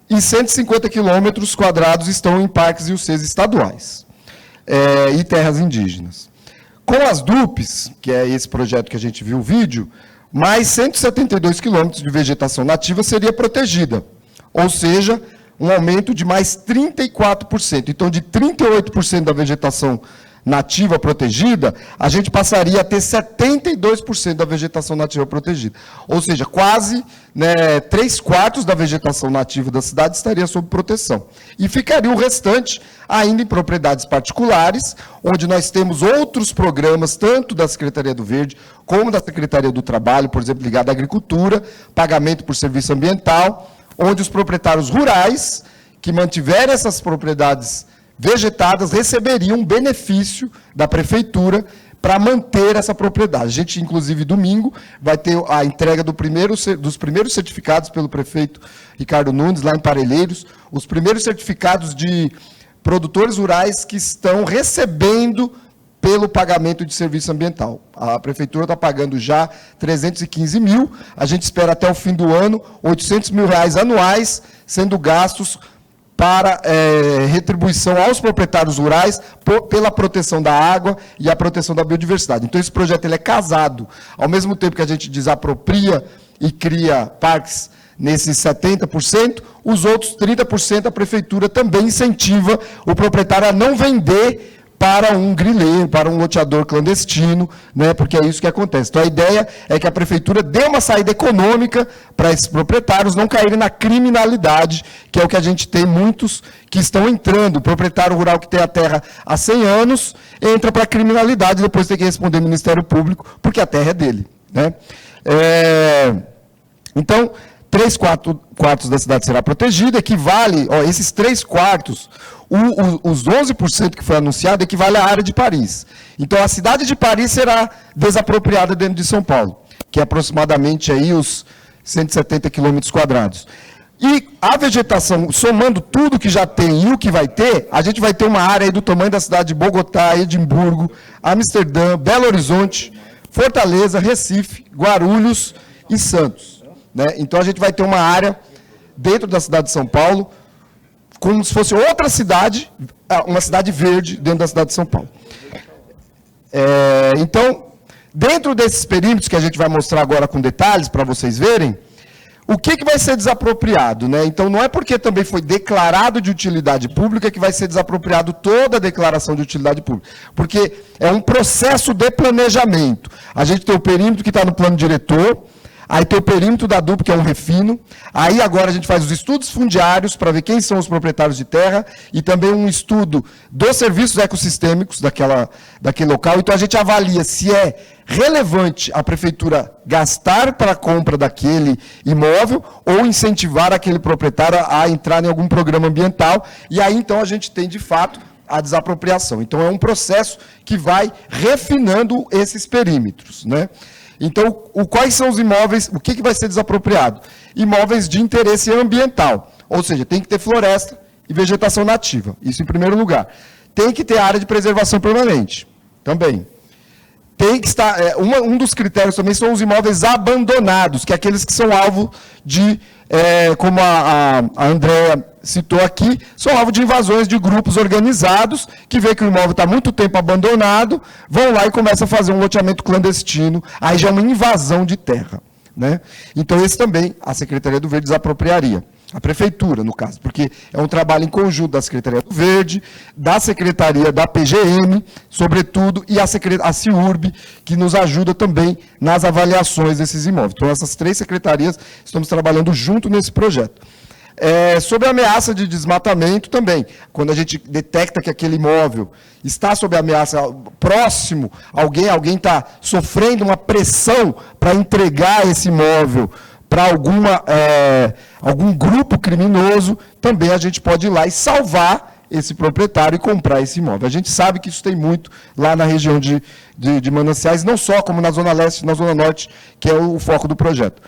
e 150 km² estão em parques e UCs estaduais e terras indígenas. Com as DUPs, que é esse projeto que a gente viu o vídeo, mais 172 quilômetros de vegetação nativa seria protegida, ou seja, um aumento de mais 34%. Então, de 38% da vegetação nativa protegida, a gente passaria a ter 72% da vegetação nativa protegida. Ou seja, quase 3/4 da vegetação nativa da cidade estaria sob proteção. E ficaria o restante ainda em propriedades particulares, onde nós temos outros programas, tanto da Secretaria do Verde, como da Secretaria do Trabalho, por exemplo, ligado à agricultura, pagamento por serviço ambiental, onde os proprietários rurais, que mantiverem essas propriedades vegetadas receberiam um benefício da prefeitura para manter essa propriedade. A gente, inclusive, domingo, vai ter a entrega dos primeiros certificados pelo prefeito Ricardo Nunes, lá em Parelheiros, os primeiros certificados de produtores rurais que estão recebendo pelo pagamento de serviço ambiental. A prefeitura está pagando já 315 mil, a gente espera até o fim do ano 800 mil reais anuais sendo gastos para retribuição aos proprietários rurais pela proteção da água e a proteção da biodiversidade. Então, esse projeto ele é casado. Ao mesmo tempo que a gente desapropria e cria parques nesses 70%, os outros 30% a prefeitura também incentiva o proprietário a não vender para um grileiro, para um loteador clandestino, né, porque é isso que acontece. Então, a ideia é que a prefeitura dê uma saída econômica para esses proprietários não caírem na criminalidade, que é o que a gente tem muitos que estão entrando. O proprietário rural que tem a terra há 100 anos entra para a criminalidade, depois tem que responder ao Ministério Público, porque a terra é dele, né? Então, 3/4 da cidade será protegida, equivale, esses 3/4, os 11% que foi anunciado, equivale à área de Paris. Então, a cidade de Paris será desapropriada dentro de São Paulo, que é aproximadamente aí os 170 quilômetros quadrados. E a vegetação, somando tudo que já tem e o que vai ter, a gente vai ter uma área aí do tamanho da cidade de Bogotá, Edimburgo, Amsterdã, Belo Horizonte, Fortaleza, Recife, Guarulhos e Santos, né? Então, a gente vai ter uma área dentro da cidade de São Paulo, como se fosse outra cidade, uma cidade verde dentro da cidade de São Paulo. Então, dentro desses perímetros que a gente vai mostrar agora com detalhes, para vocês verem, o que vai ser desapropriado, né? Então, não é porque também foi declarado de utilidade pública que vai ser desapropriado toda a declaração de utilidade pública, porque é um processo de planejamento. A gente tem o perímetro que está no plano diretor, aí tem o perímetro da DUP, que é um refino. Aí agora a gente faz os estudos fundiários para ver quem são os proprietários de terra e também um estudo dos serviços ecossistêmicos daquele local. Então a gente avalia se é relevante a prefeitura gastar para a compra daquele imóvel ou incentivar aquele proprietário a entrar em algum programa ambiental. E aí então a gente tem de fato a desapropriação. Então é um processo que vai refinando esses perímetros, né? Então, quais são os imóveis, o que vai ser desapropriado? Imóveis de interesse ambiental, ou seja, tem que ter floresta e vegetação nativa, isso em primeiro lugar. Tem que ter área de preservação permanente, também. Tem que estar, um dos critérios também são os imóveis abandonados, que é aqueles que são alvo de, como a Andréa citou aqui, são alvo de invasões de grupos organizados, que vê que o imóvel está há muito tempo abandonado, vão lá e começam a fazer um loteamento clandestino, aí já é uma invasão de terra, né? Então, esse também a Secretaria do Verde desapropriaria. A prefeitura, no caso, porque é um trabalho em conjunto da Secretaria do Verde, da Secretaria da PGM, sobretudo, e a CIURB, que nos ajuda também nas avaliações desses imóveis. Então, essas 3 secretarias estamos trabalhando junto nesse projeto. Sobre a ameaça de desmatamento também, quando a gente detecta que aquele imóvel está sob ameaça próximo, alguém está sofrendo uma pressão para entregar esse imóvel para algum grupo criminoso, também a gente pode ir lá e salvar esse proprietário e comprar esse imóvel. A gente sabe que isso tem muito lá na região de Mananciais, não só como na Zona Leste e na Zona Norte, que é o foco do projeto.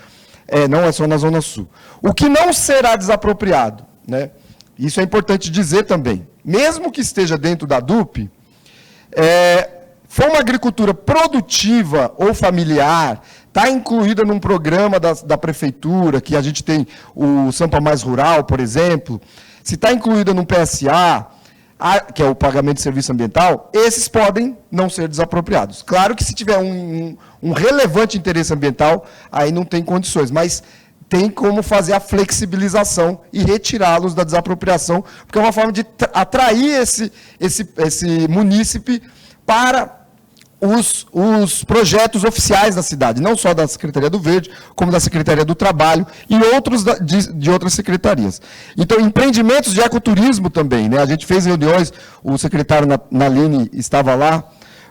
Não é só na Zona Sul. O que não será desapropriado, né? Isso é importante dizer também, mesmo que esteja dentro da DUP, for uma agricultura produtiva ou familiar, está incluída num programa da prefeitura, que a gente tem o Sampa Mais Rural, por exemplo, se está incluída num PSA, que é o pagamento de serviço ambiental, esses podem não ser desapropriados. Claro que se tiver um relevante interesse ambiental, aí não tem condições, mas tem como fazer a flexibilização e retirá-los da desapropriação, porque é uma forma de atrair esse munícipe para os projetos oficiais da cidade, não só da Secretaria do Verde, como da Secretaria do Trabalho e outros de outras secretarias. Então, empreendimentos de ecoturismo também, né? A gente fez reuniões, o secretário Naline estava lá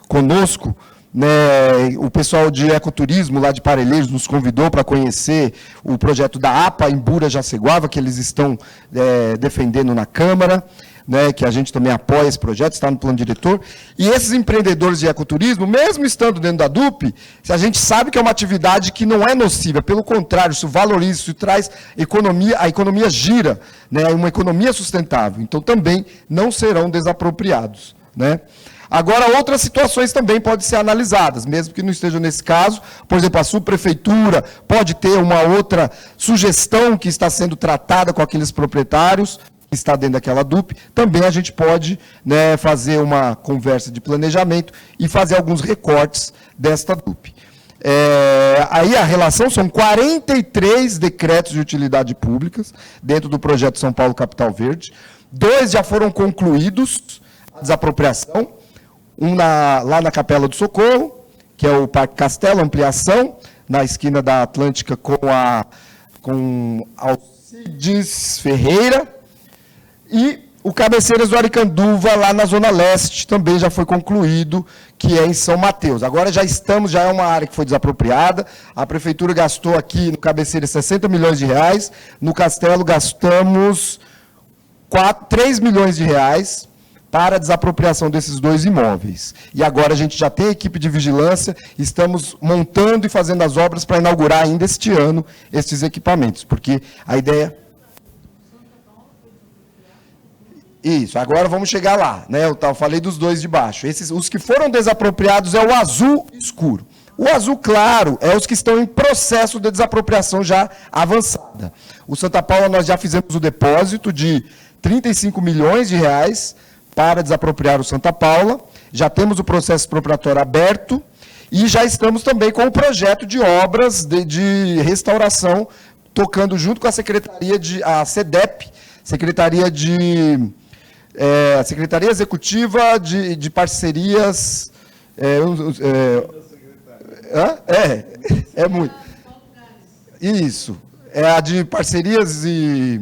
conosco, né, o pessoal de ecoturismo lá de Parelheiros nos convidou para conhecer o projeto da APA em Bura-Jaceguava, que eles estão defendendo na Câmara, né, que a gente também apoia esse projeto, está no plano diretor. E esses empreendedores de ecoturismo, mesmo estando dentro da DUP, a gente sabe que é uma atividade que não é nociva, pelo contrário, isso valoriza, isso traz economia, a economia gira, né, uma economia sustentável. Então, também não serão desapropriados, né? Agora, outras situações também podem ser analisadas, mesmo que não estejam nesse caso. Por exemplo, a subprefeitura pode ter uma outra sugestão que está sendo tratada com aqueles proprietários, que está dentro daquela DUP. Também a gente pode, né, fazer uma conversa de planejamento e fazer alguns recortes desta DUP. Aí a relação são 43 decretos de utilidade públicas dentro do projeto São Paulo Capital Verde. 2 já foram concluídos, a desapropriação. Lá na Capela do Socorro, que é o Parque Castelo, ampliação, na esquina da Atlântica com Alcides Ferreira. E o Cabeceiras do Aricanduva, lá na Zona Leste, também já foi concluído, que é em São Mateus. Agora já é uma área que foi desapropriada. A Prefeitura gastou aqui no Cabeceiras 60 milhões de reais, no Castelo gastamos 3 milhões de reais, para a desapropriação desses 2 imóveis. E agora a gente já tem equipe de vigilância, estamos montando e fazendo as obras para inaugurar ainda este ano esses equipamentos, porque a ideia... Isso, agora vamos chegar lá, né? Eu falei dos 2 de baixo. Os que foram desapropriados é o azul escuro. O azul claro é os que estão em processo de desapropriação já avançada. O Santa Paula, nós já fizemos o depósito de 35 milhões de reais, para desapropriar o Santa Paula, já temos o processo expropriatório aberto e já estamos também com o projeto de obras de restauração, tocando junto com a a SEDEP, Secretaria Executiva de Parcerias... muito. Isso, é a de parcerias e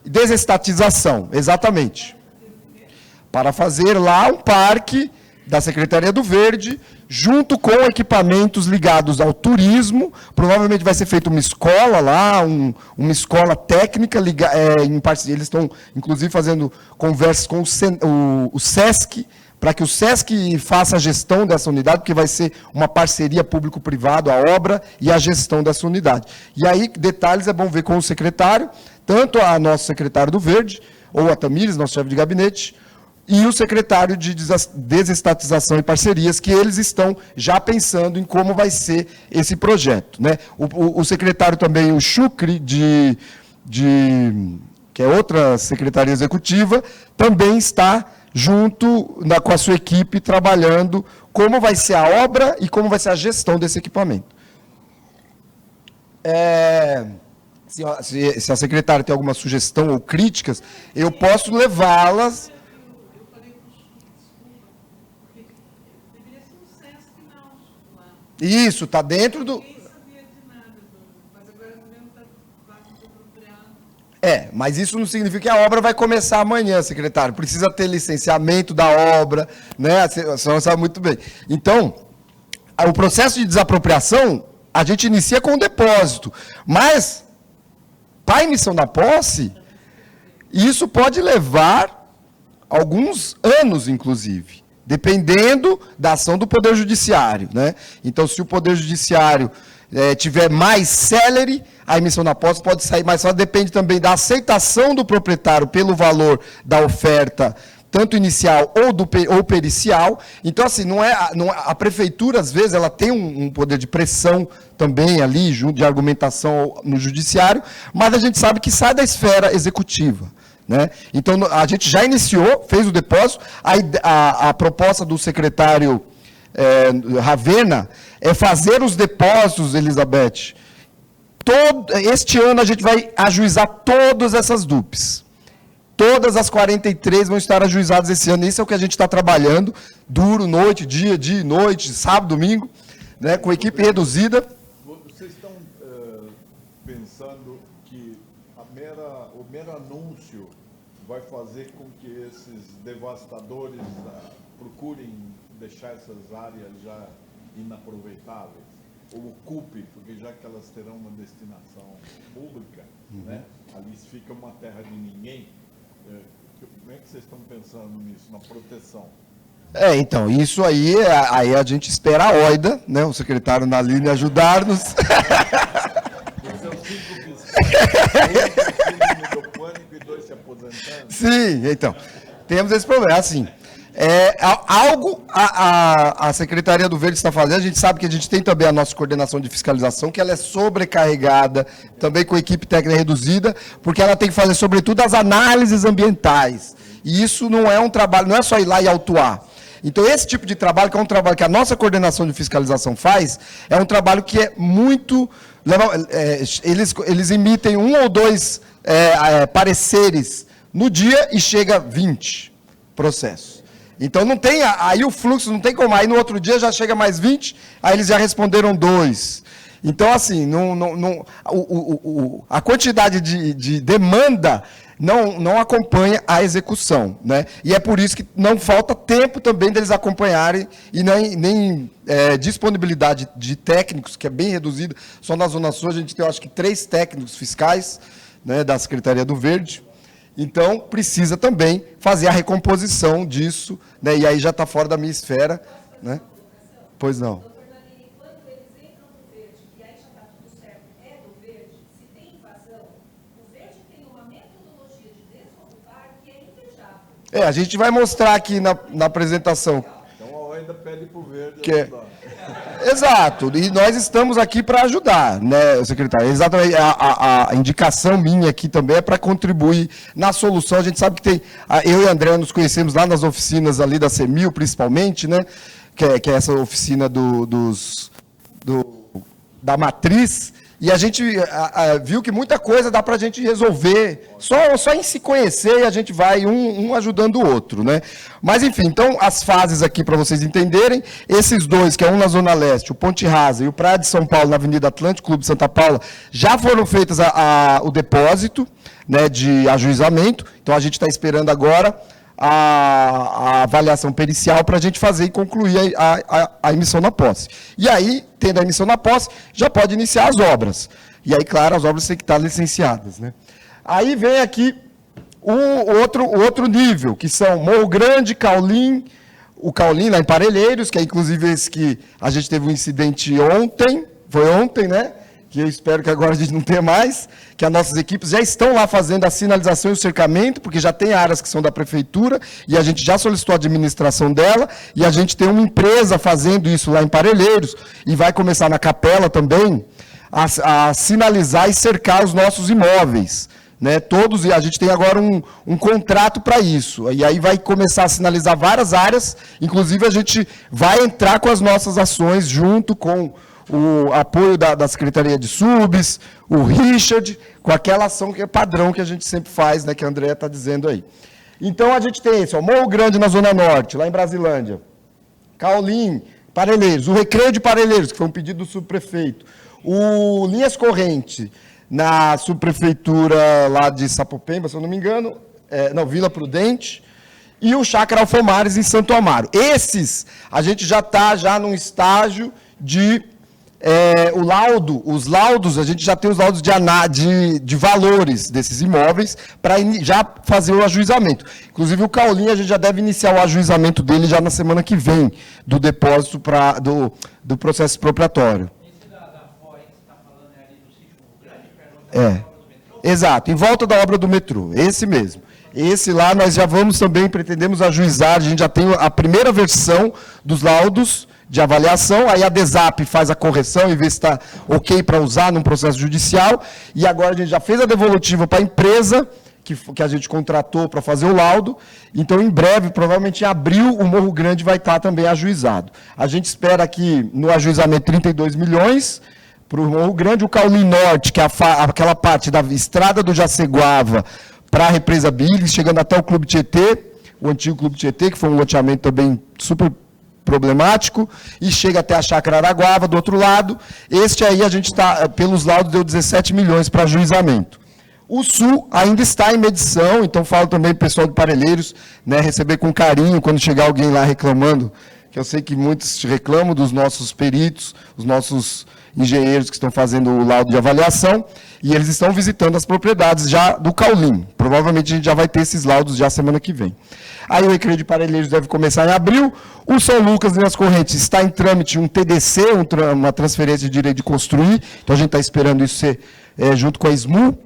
desestatização, exatamente. Para fazer lá um parque da Secretaria do Verde, junto com equipamentos ligados ao turismo. Provavelmente vai ser feita uma escola lá, uma escola técnica, em parceria. Eles estão, inclusive, fazendo conversas com o SESC, para que o SESC faça a gestão dessa unidade, porque vai ser uma parceria público-privado, a obra e a gestão dessa unidade. E aí, detalhes é bom ver com o secretário, tanto a nossa secretária do Verde, ou a Tamires, nosso chefe de gabinete, e o secretário de Desestatização e Parcerias, que eles estão já pensando em como vai ser esse projeto, né? O secretário também, o Chucre, que é outra secretaria executiva, também está junto com a sua equipe, trabalhando como vai ser a obra e como vai ser a gestão desse equipamento. Se a secretária tem alguma sugestão ou críticas, eu posso levá-las... Isso, está dentro do... Mas isso não significa que a obra vai começar amanhã, secretário. Precisa ter licenciamento da obra, né? A senhora sabe muito bem. Então, o processo de desapropriação, a gente inicia com o depósito. Mas, para a emissão da posse, isso pode levar alguns anos, inclusive, dependendo da ação do Poder Judiciário, né? Então, se o Poder Judiciário tiver mais célere, a emissão da posse pode sair mais fácil, depende também da aceitação do proprietário pelo valor da oferta, tanto inicial ou pericial. Então, assim, a prefeitura, às vezes, ela tem um poder de pressão também ali, junto de argumentação no judiciário, mas a gente sabe que sai da esfera executiva, né? Então, a gente já iniciou, fez o depósito, a proposta do secretário Ravena é fazer os depósitos, Elizabeth. Este ano a gente vai ajuizar todas essas DUPs. Todas as 43 vão estar ajuizadas esse ano. Isso é o que a gente está trabalhando, duro, noite, dia e noite, sábado, domingo, né, com equipe reduzida. Vocês estão pensando que o mero anúncio vai fazer com que esses devastadores procurem deixar essas áreas já inaproveitáveis? Ou ocupe, porque já que elas terão uma destinação pública, né, ali fica uma terra de ninguém. Como é que vocês estão pensando nisso, na proteção? Então, isso aí a gente espera a OIDA, né, o secretário Naline ajudar-nos. Sim, então, temos esse problema, assim, a Secretaria do Verde está fazendo, a gente sabe que a gente tem também a nossa coordenação de fiscalização, que ela é sobrecarregada, também com equipe técnica reduzida, porque ela tem que fazer, sobretudo, as análises ambientais, e isso não é um trabalho, não é só ir lá e autuar. Então, esse tipo de trabalho, que é um trabalho que a nossa coordenação de fiscalização faz, é um trabalho que é muito... Eles emitem 1 ou 2 pareceres no dia e chega 20 processos. Então, não tem, aí o fluxo não tem como, aí no outro dia já chega mais 20, aí eles já responderam 2. Então, assim, a quantidade de demanda não acompanha a execução, né? E é por isso que não falta tempo também deles acompanharem e nem disponibilidade de técnicos, que é bem reduzida. Só na Zona Sul a gente tem, eu acho que, 3 técnicos fiscais, né, da Secretaria do Verde. Então, precisa também fazer a recomposição disso, né? E aí já está fora da minha esfera, né? Pois não. A gente vai mostrar aqui na apresentação. Então a OIDA pede para o Verde ajudar. Exato, e nós estamos aqui para ajudar, né, secretário? Exatamente, a indicação minha aqui também é para contribuir na solução. A gente sabe que tem, eu e a André nos conhecemos lá nas oficinas ali da CEMIL, principalmente, né, que é essa oficina da matriz, e a gente viu que muita coisa dá para a gente resolver, só em se conhecer, e a gente vai um ajudando o outro, né? Mas, enfim, então, as fases aqui, para vocês entenderem, esses 2, que é um na Zona Leste, o Ponte Rasa, e o Praia de São Paulo, na Avenida Atlântico, Clube Santa Paula, já foram feitas o depósito, né, de ajuizamento, então a gente está esperando agora a avaliação pericial para a gente fazer e concluir a emissão na posse. E aí, tendo a emissão na posse, já pode iniciar as obras. E aí, claro, as obras têm que estar licenciadas, né? Aí vem aqui o outro nível, que são Morro Grande, Caulim, o Caulim lá em Parelheiros, que é inclusive esse que a gente teve um incidente ontem, foi ontem, né? Que eu espero que agora a gente não tenha mais, que as nossas equipes já estão lá fazendo a sinalização e o cercamento, porque já tem áreas que são da prefeitura, e a gente já solicitou a administração dela, e a gente tem uma empresa fazendo isso lá em Parelheiros, e vai começar na Capela também, a sinalizar e cercar os nossos imóveis, né? Todos, e a gente tem agora um contrato para isso, e aí vai começar a sinalizar várias áreas, inclusive a gente vai entrar com as nossas ações junto com o apoio da Secretaria de Subs, o Richard, com aquela ação que é padrão que a gente sempre faz, né, que a Andréa está dizendo aí. Então, a gente tem esse, Morro Grande na Zona Norte, lá em Brasilândia, Caulim, Parelheiros, o Recreio de Parelheiros, que foi um pedido do subprefeito, o Linhas Corrente, na subprefeitura lá de Sapopemba, se eu não me engano, Vila Prudente, e o Chácara Alfomares em Santo Amaro. Esses, a gente já está num estágio de... os laudos, a gente já tem os laudos de valores desses imóveis para já fazer o ajuizamento. Inclusive, o Caulim, a gente já deve iniciar o ajuizamento dele já na semana que vem, do depósito do processo expropriatório. Esse da FOI que você está falando é ali do sítio Morro Grande, perto da obra do metrô? Exato, em volta da obra do metrô, esse mesmo. Esse lá nós já vamos também, pretendemos ajuizar, a gente já tem a primeira versão dos laudos de avaliação, aí a DESAP faz a correção e vê se está ok para usar num processo judicial, e agora a gente já fez a devolutiva para a empresa, que a gente contratou para fazer o laudo, então em breve, provavelmente em abril, o Morro Grande vai estar também ajuizado. A gente espera aqui no ajuizamento 32 milhões para o Morro Grande, o Caulim Norte, que é aquela parte da estrada do Jaceguava para a Represa Billings, chegando até o Clube Tietê, o antigo Clube Tietê, que foi um loteamento também super problemático, e chega até a Chácara Araguava, do outro lado. Este aí a gente está, pelos laudos, deu 17 milhões para ajuizamento. O Sul ainda está em medição, então falo também para o pessoal de Parelheiros, né, receber com carinho, quando chegar alguém lá reclamando que eu sei que muitos reclamam dos nossos peritos, os nossos engenheiros que estão fazendo o laudo de avaliação, e eles estão visitando as propriedades já do Caulim. Provavelmente a gente já vai ter esses laudos já semana que vem. Aí o Recreio de Parelheiros deve começar em abril. O São Lucas, Linhas Correntes, está em trâmite um TDC, uma transferência de direito de construir, então a gente está esperando isso ser junto com a SMU.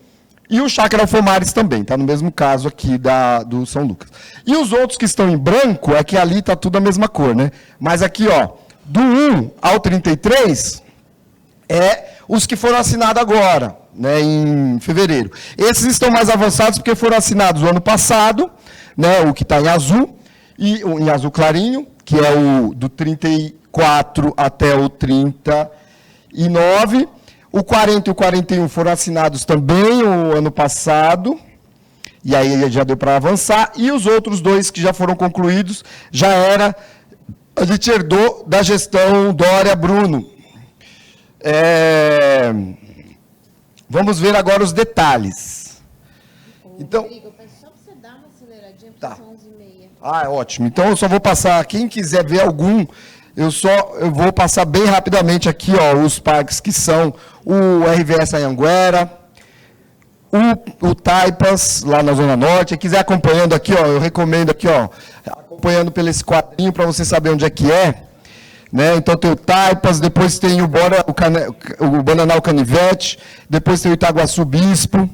E o Chácara Alfomares também, está no mesmo caso aqui do São Lucas. E os outros que estão em branco, é que ali está tudo a mesma cor, né? Mas aqui, ó, do 1 ao 33, os que foram assinados agora, né, em fevereiro. Esses estão mais avançados porque foram assinados o ano passado, né, o que está em azul, e em azul clarinho, que é o do 34 até o 39. O 40 e o 41 foram assinados também o ano passado, e aí já deu para avançar. E os outros dois que já foram concluídos, a gente herdou da gestão Dória-Bruno. Vamos ver agora os detalhes. Então, Rodrigo, só para você dar uma aceleradinha, porque tá. são 11h30. Ah, ótimo. Então eu só vou passar, quem quiser ver algum, eu vou passar bem rapidamente aqui, ó, os parques que são o RVS Anhanguera, o Taipas, lá na Zona Norte. Quem quiser acompanhando aqui, ó, eu recomendo aqui, ó, acompanhando pelo esse quadrinho para você saber onde é que é. Né? Então tem o Taipas, depois tem o Bananal Canivete, depois tem o Itaguaçu Bispo,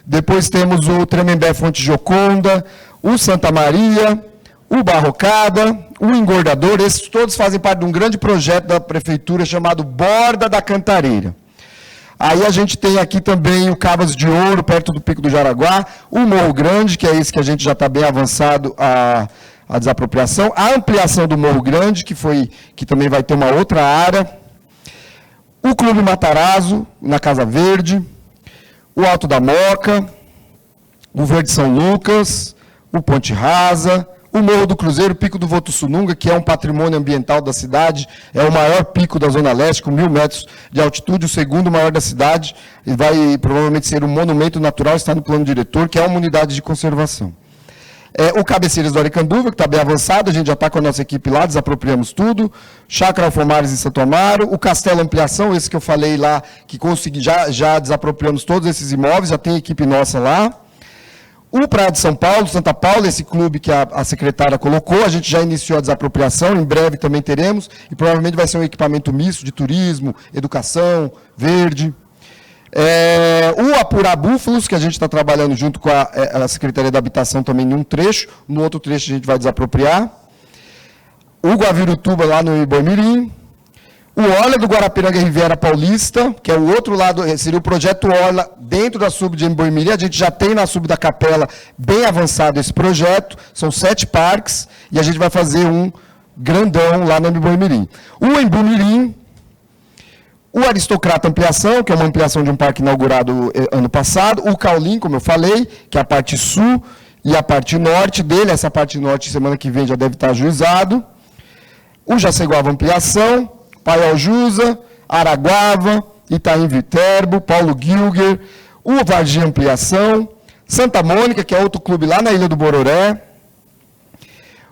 depois temos o Tremembé Fonte Joconda, o Santa Maria, o Barrocada, o Engordador. Esses todos fazem parte de um grande projeto da prefeitura chamado Borda da Cantareira. Aí a gente tem aqui também o Cavas de Ouro, perto do Pico do Jaraguá, o Morro Grande, que é esse que a gente já está bem avançado a desapropriação, a ampliação do Morro Grande, que também vai ter uma outra área, o Clube Matarazzo, na Casa Verde, o Alto da Moca, o Verde São Lucas, o Ponte Rasa, o Morro do Cruzeiro, o Pico do Votussununga, que é um patrimônio ambiental da cidade, é o maior pico da Zona Leste, com 1.000 metros de altitude, o segundo maior da cidade, e vai provavelmente ser um monumento natural, está no plano diretor, que é uma unidade de conservação. O Cabeceiras do Aricanduva, que está bem avançado, a gente já está com a nossa equipe lá, desapropriamos tudo. Chácara Alfomares em Santo Amaro. O Castelo Ampliação, esse que eu falei lá, que consegui, já desapropriamos todos esses imóveis, já tem equipe nossa lá. O Praia de São Paulo, Santa Paula, esse clube que a secretária colocou, a gente já iniciou a desapropriação, em breve também teremos, e provavelmente vai ser um equipamento misto de turismo, educação, verde. O Apurar Búfalos, que a gente está trabalhando junto com a Secretaria da Habitação também em um trecho, no outro trecho a gente vai desapropriar. O Guavirutuba, lá no Iboimirim. O Orla do Guarapiranga Riviera Paulista, que é o outro lado, seria o projeto Orla dentro da sub de Iboimirim. A gente já tem na sub da Capela bem avançado esse projeto, são 7 parques, e a gente vai fazer um grandão lá no Iboimirim. O Embu-Mirim, o Aristocrata Ampliação, que é uma ampliação de um parque inaugurado ano passado. O Caulim, como eu falei, que é a parte sul e a parte norte dele. Essa parte norte, semana que vem, já deve estar ajuizado. O Jaceguava Ampliação, Paialjusa, Araguava, Itaim Viterbo, Paulo Gilger, o Varginha Ampliação, Santa Mônica, que é outro clube lá na Ilha do Bororé,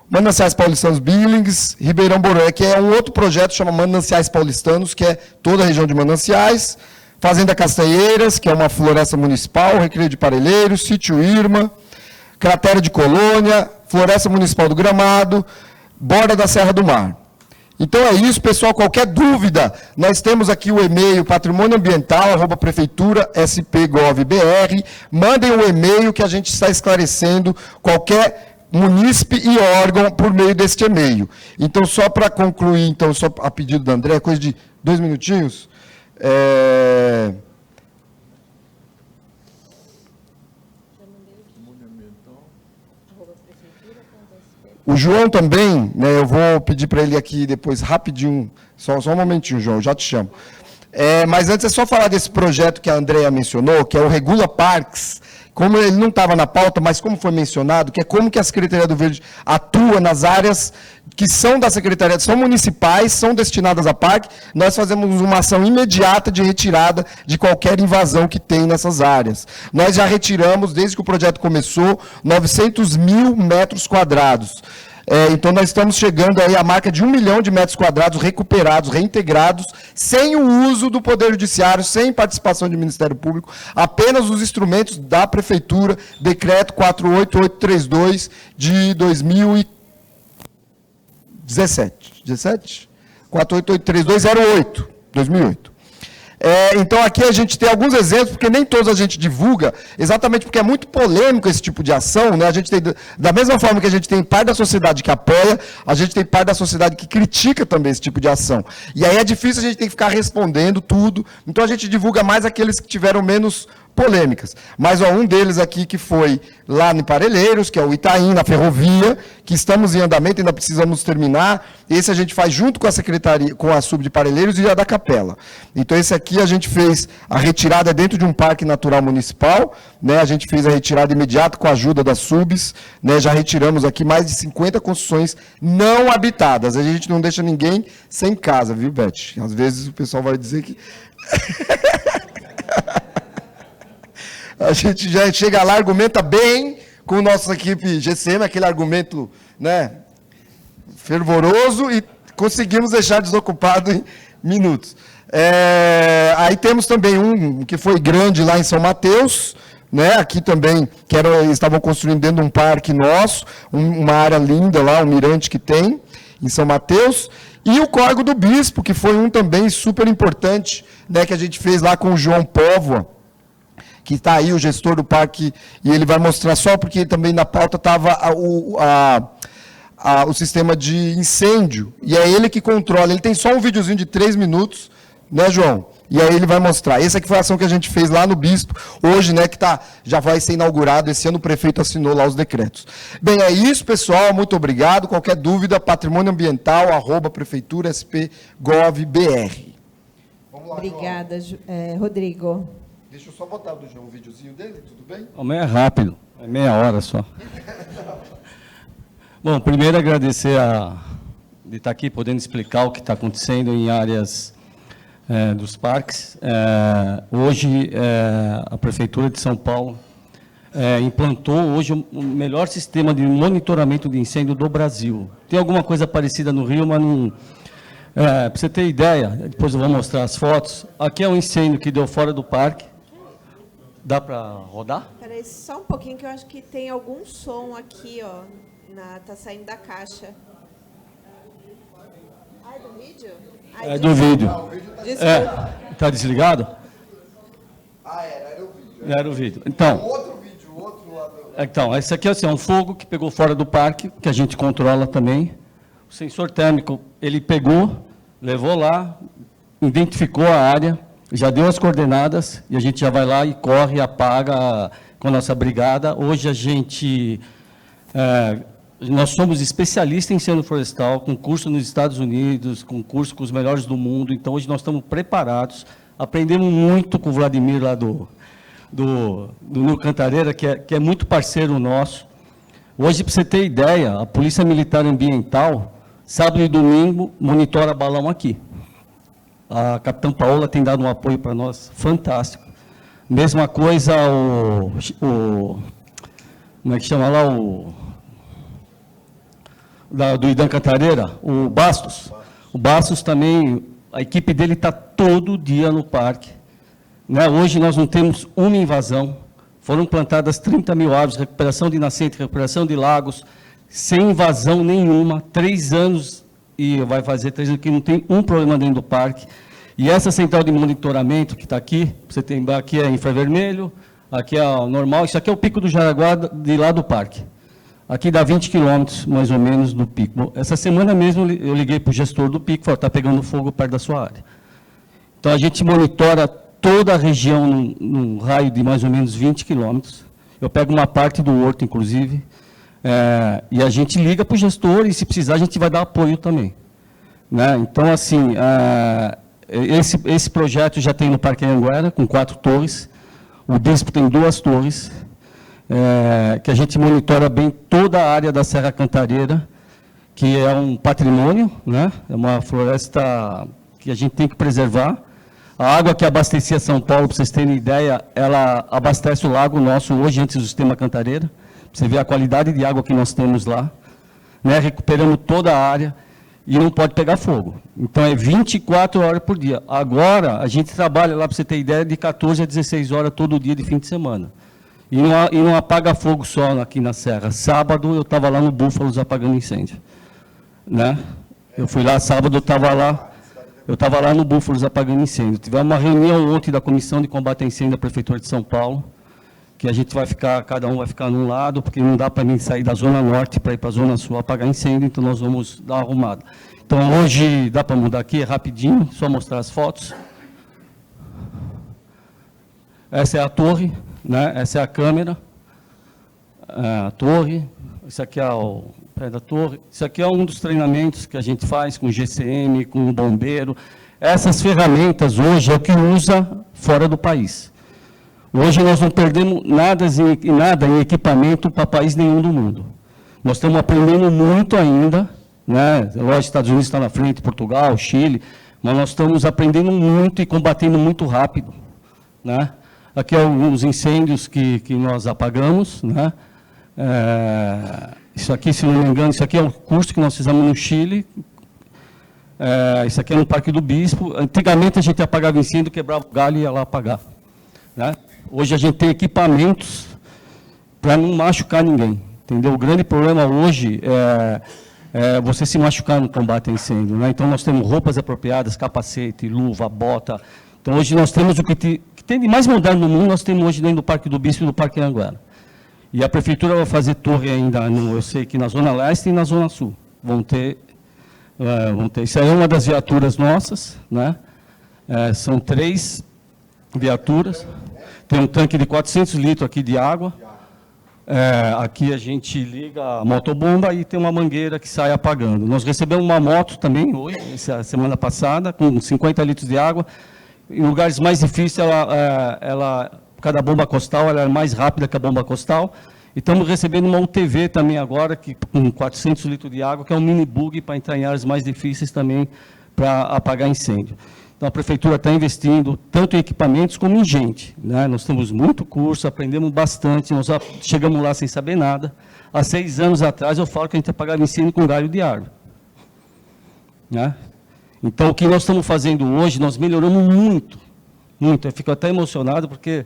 Mananciais Paulistanos Billings, Ribeirão Bororé, que é um outro projeto que chama Mananciais Paulistanos, que é toda a região de Mananciais, Fazenda Castanheiras, que é uma floresta municipal, Recreio de Parelheiros, Sítio Irma, Cratera de Colônia, Floresta Municipal do Gramado, Borda da Serra do Mar. Então é isso, pessoal. Qualquer dúvida, nós temos aqui o e-mail patrimônioambiental@prefeitura.sp.gov.br. Mandem um e-mail que a gente está esclarecendo qualquer munícipe e órgão por meio deste e-mail. Então, só para concluir, então, só a pedido da André, coisa de 2 minutinhos. O João também, né, eu vou pedir para ele aqui depois, rapidinho, só um momentinho, João, já te chamo. Mas antes é só falar desse projeto que a Andrea mencionou, que é o Regula Parques. Como ele não estava na pauta, mas como foi mencionado, que é como que a Secretaria do Verde atua nas áreas que são da Secretaria, são municipais, são destinadas a parque. Nós fazemos uma ação imediata de retirada de qualquer invasão que tem nessas áreas. Nós já retiramos, desde que o projeto começou, 900 mil metros quadrados. Então, nós estamos chegando aí à marca de 1 milhão de metros quadrados recuperados, reintegrados, sem o uso do Poder Judiciário, sem participação do Ministério Público, apenas os instrumentos da Prefeitura, Decreto 48832 de 2017? 4883208, 2008. Então, aqui a gente tem alguns exemplos, porque nem todos a gente divulga, exatamente porque é muito polêmico esse tipo de ação, né? A gente tem, da mesma forma que a gente tem parte da sociedade que apoia, a gente tem parte da sociedade que critica também esse tipo de ação. E aí é difícil a gente ter que ficar respondendo tudo, então a gente divulga mais aqueles que tiveram menos polêmicas. Mas um deles aqui que foi lá em Parelheiros, que é o Itaim, na ferrovia, que estamos em andamento, ainda precisamos terminar. Esse a gente faz junto com a Secretaria, com a Sub de Parelheiros e a da Capela. Então, esse aqui a gente fez a retirada dentro de um parque natural municipal, né? A gente fez a retirada imediata com a ajuda das Subs, né? Já retiramos aqui mais de 50 construções não habitadas. A gente não deixa ninguém sem casa, viu, Beth? Às vezes o pessoal vai dizer que... A gente já chega lá, argumenta bem com a nossa equipe GCM, aquele argumento, né, fervoroso, e conseguimos deixar desocupado em minutos. Aí temos também um que foi grande lá em São Mateus, né, aqui também, estavam construindo dentro de um parque nosso, uma área linda lá, um mirante que tem, em São Mateus, e o Córrego do Bispo, que foi um também super importante, né, que a gente fez lá com o João Póvoa, que está aí o gestor do parque, e ele vai mostrar só, porque também na pauta estava o sistema de incêndio, e é ele que controla. Ele tem só um videozinho de 3 minutos, né, João? E aí ele vai mostrar. Essa aqui foi a ação que a gente fez lá no Bispo, hoje, né, que já vai ser inaugurado, esse ano o prefeito assinou lá os decretos. Bem, é isso, pessoal, muito obrigado. Qualquer dúvida, patrimônioambiental@prefeitura.sp.gov.br. Obrigada, Rodrigo. Deixa eu só botar do João um videozinho dele, tudo bem? É rápido, é meia hora só. Bom, primeiro agradecer de estar aqui podendo explicar o que está acontecendo em áreas dos parques. Hoje, a Prefeitura de São Paulo implantou hoje o melhor sistema de monitoramento de incêndio do Brasil. Tem alguma coisa parecida no Rio, mas não... para você ter ideia, depois eu vou mostrar as fotos. Aqui é um incêndio que deu fora do parque. Dá para rodar? Espera aí, só um pouquinho, que eu acho que tem algum som aqui, ó. Tá saindo da caixa. Ah, é do vídeo? É do vídeo. Desculpa. Está desligado? Era o vídeo. Era o vídeo. Então, Outro vídeo, outro lado. Então, esse aqui é um fogo que pegou fora do parque, que a gente controla também. O sensor térmico, ele pegou, levou lá, identificou a área, já deu as coordenadas, e a gente já vai lá e corre, apaga com a nossa brigada. Hoje nós somos especialistas em incêndio florestal, com curso nos Estados Unidos, com curso com os melhores do mundo, então hoje nós estamos preparados, aprendemos muito com o Vladimir lá do Nil Cantareira, que é muito parceiro nosso. Hoje, para você ter ideia, a Polícia Militar Ambiental, sábado e domingo, monitora balão aqui. A Capitã Paola tem dado um apoio para nós fantástico. Mesma coisa como é que chama lá, do Idan Cantareira, o Bastos. O Bastos também, a equipe dele está todo dia no parque. Né? Hoje nós não temos uma invasão. Foram plantadas 30 mil árvores, recuperação de nascente, recuperação de lagos, sem invasão nenhuma, 3 anos, e vai fazer 3 anos que não tem um problema dentro do parque. E essa central de monitoramento que está aqui, você tem aqui é infravermelho, aqui é o normal, isso aqui é o Pico do Jaraguá de lá do parque. Aqui dá 20 quilômetros, mais ou menos, do pico. Bom, essa semana mesmo eu liguei para o gestor do pico, falei, está pegando fogo perto da sua área. Então a gente monitora toda a região num raio de mais ou menos 20 quilômetros. Eu pego uma parte do horto, inclusive, e a gente liga para o gestor, e se precisar a gente vai dar apoio também. Né? Então, assim, esse projeto já tem no Parque Anhanguera, com 4 torres. O Bispo tem 2 torres, que a gente monitora bem toda a área da Serra Cantareira, que é um patrimônio, né? É uma floresta que a gente tem que preservar. A água que abastecia São Paulo, para vocês terem ideia, ela abastece o lago nosso hoje antes do sistema Cantareira. Você vê a qualidade de água que nós temos lá. né? Recuperamos toda a área e não pode pegar fogo. Então, é 24 horas por dia. Agora, a gente trabalha lá, para você ter ideia, de 14 a 16 horas todo dia de fim de semana. E não apaga fogo só aqui na Serra. Sábado, eu estava lá no Búfalos apagando incêndio. Né? Eu fui lá, sábado, eu estava lá no Búfalos apagando incêndio. Tivemos uma reunião ontem da Comissão de Combate a Incêndio da Prefeitura de São Paulo, que a gente vai ficar, cada um vai ficar num lado, porque não dá para mim sair da Zona Norte para ir para a Zona Sul apagar incêndio, então nós vamos dar uma arrumada. Então, hoje, dá para mudar aqui, é rapidinho, só mostrar as fotos. Essa é a torre, né? Essa é a câmera, a torre, isso aqui é o pé da torre. Isso aqui é um dos treinamentos que a gente faz com o GCM, com o bombeiro. Essas ferramentas hoje é o que usa fora do país. Hoje nós não perdemos nada em equipamento para país nenhum do mundo. Nós estamos aprendendo muito ainda, né? Lógico, Estados Unidos está na frente, Portugal, Chile, mas nós estamos aprendendo muito e combatendo muito rápido, né? Aqui os incêndios que nós apagamos, né? Isso aqui, se não me engano, isso aqui é um curso que nós fizemos no Chile. Isso aqui é no Parque do Bispo. Antigamente a gente apagava incêndio, quebrava o galho e ia lá apagar, né? Hoje a gente tem equipamentos para não machucar ninguém, entendeu? O grande problema hoje é você se machucar no combate a incêndio, né? Então nós temos roupas apropriadas, capacete, luva, bota. Então hoje nós temos o que tem de mais moderno no mundo, nós temos hoje dentro do Parque do Bispo e do Parque Anhanguera. E a Prefeitura vai fazer torre ainda, eu sei que na Zona Leste e na Zona Sul. Vão ter. Isso aí é uma das viaturas nossas, né? São 3 viaturas. Tem um tanque de 400 litros aqui de água. Aqui a gente liga a motobomba e tem uma mangueira que sai apagando. Nós recebemos uma moto também, hoje, semana passada, com 50 litros de água. Em lugares mais difíceis, cada bomba costal ela é mais rápida que a bomba costal. E estamos recebendo uma UTV também agora, com 400 litros de água, que é um mini bug para entrar em áreas mais difíceis também para apagar incêndio. Então, a Prefeitura está investindo tanto em equipamentos como em gente, né? Nós temos muito curso, aprendemos bastante, nós chegamos lá sem saber nada. Há 6 anos atrás, eu falo que a gente apagava incêndio com galho de árvore, né? Então, o que nós estamos fazendo hoje, nós melhoramos muito, muito. Eu fico até emocionado, porque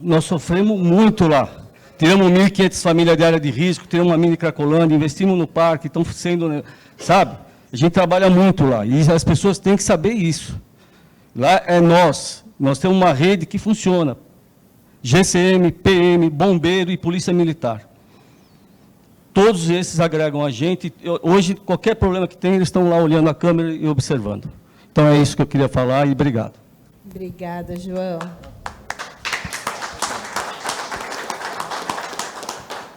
nós sofremos muito lá. Tiramos 1.500 famílias de área de risco, tiramos uma mini Cracolândia, investimos no parque, estão sendo, sabe? A gente trabalha muito lá, e as pessoas têm que saber isso. Lá é nós temos uma rede que funciona. GCM, PM, bombeiro e polícia militar. Todos esses agregam a gente. Hoje, qualquer problema que tem, eles estão lá olhando a câmera e observando. Então, é isso que eu queria falar e obrigado. Obrigada, João.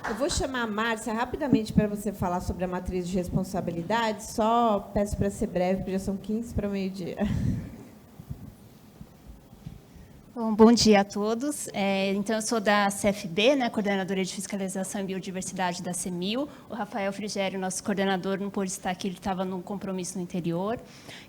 Eu vou chamar a Márcia rapidamente para você falar sobre a matriz de responsabilidade. Só peço para ser breve, porque já são 15 para o meio-dia. Bom dia a todos. Então, eu sou da CFB, né, coordenadora de Fiscalização e Biodiversidade da CEMIL. O Rafael Frigério, nosso coordenador, não pôde estar aqui, ele estava num compromisso no interior.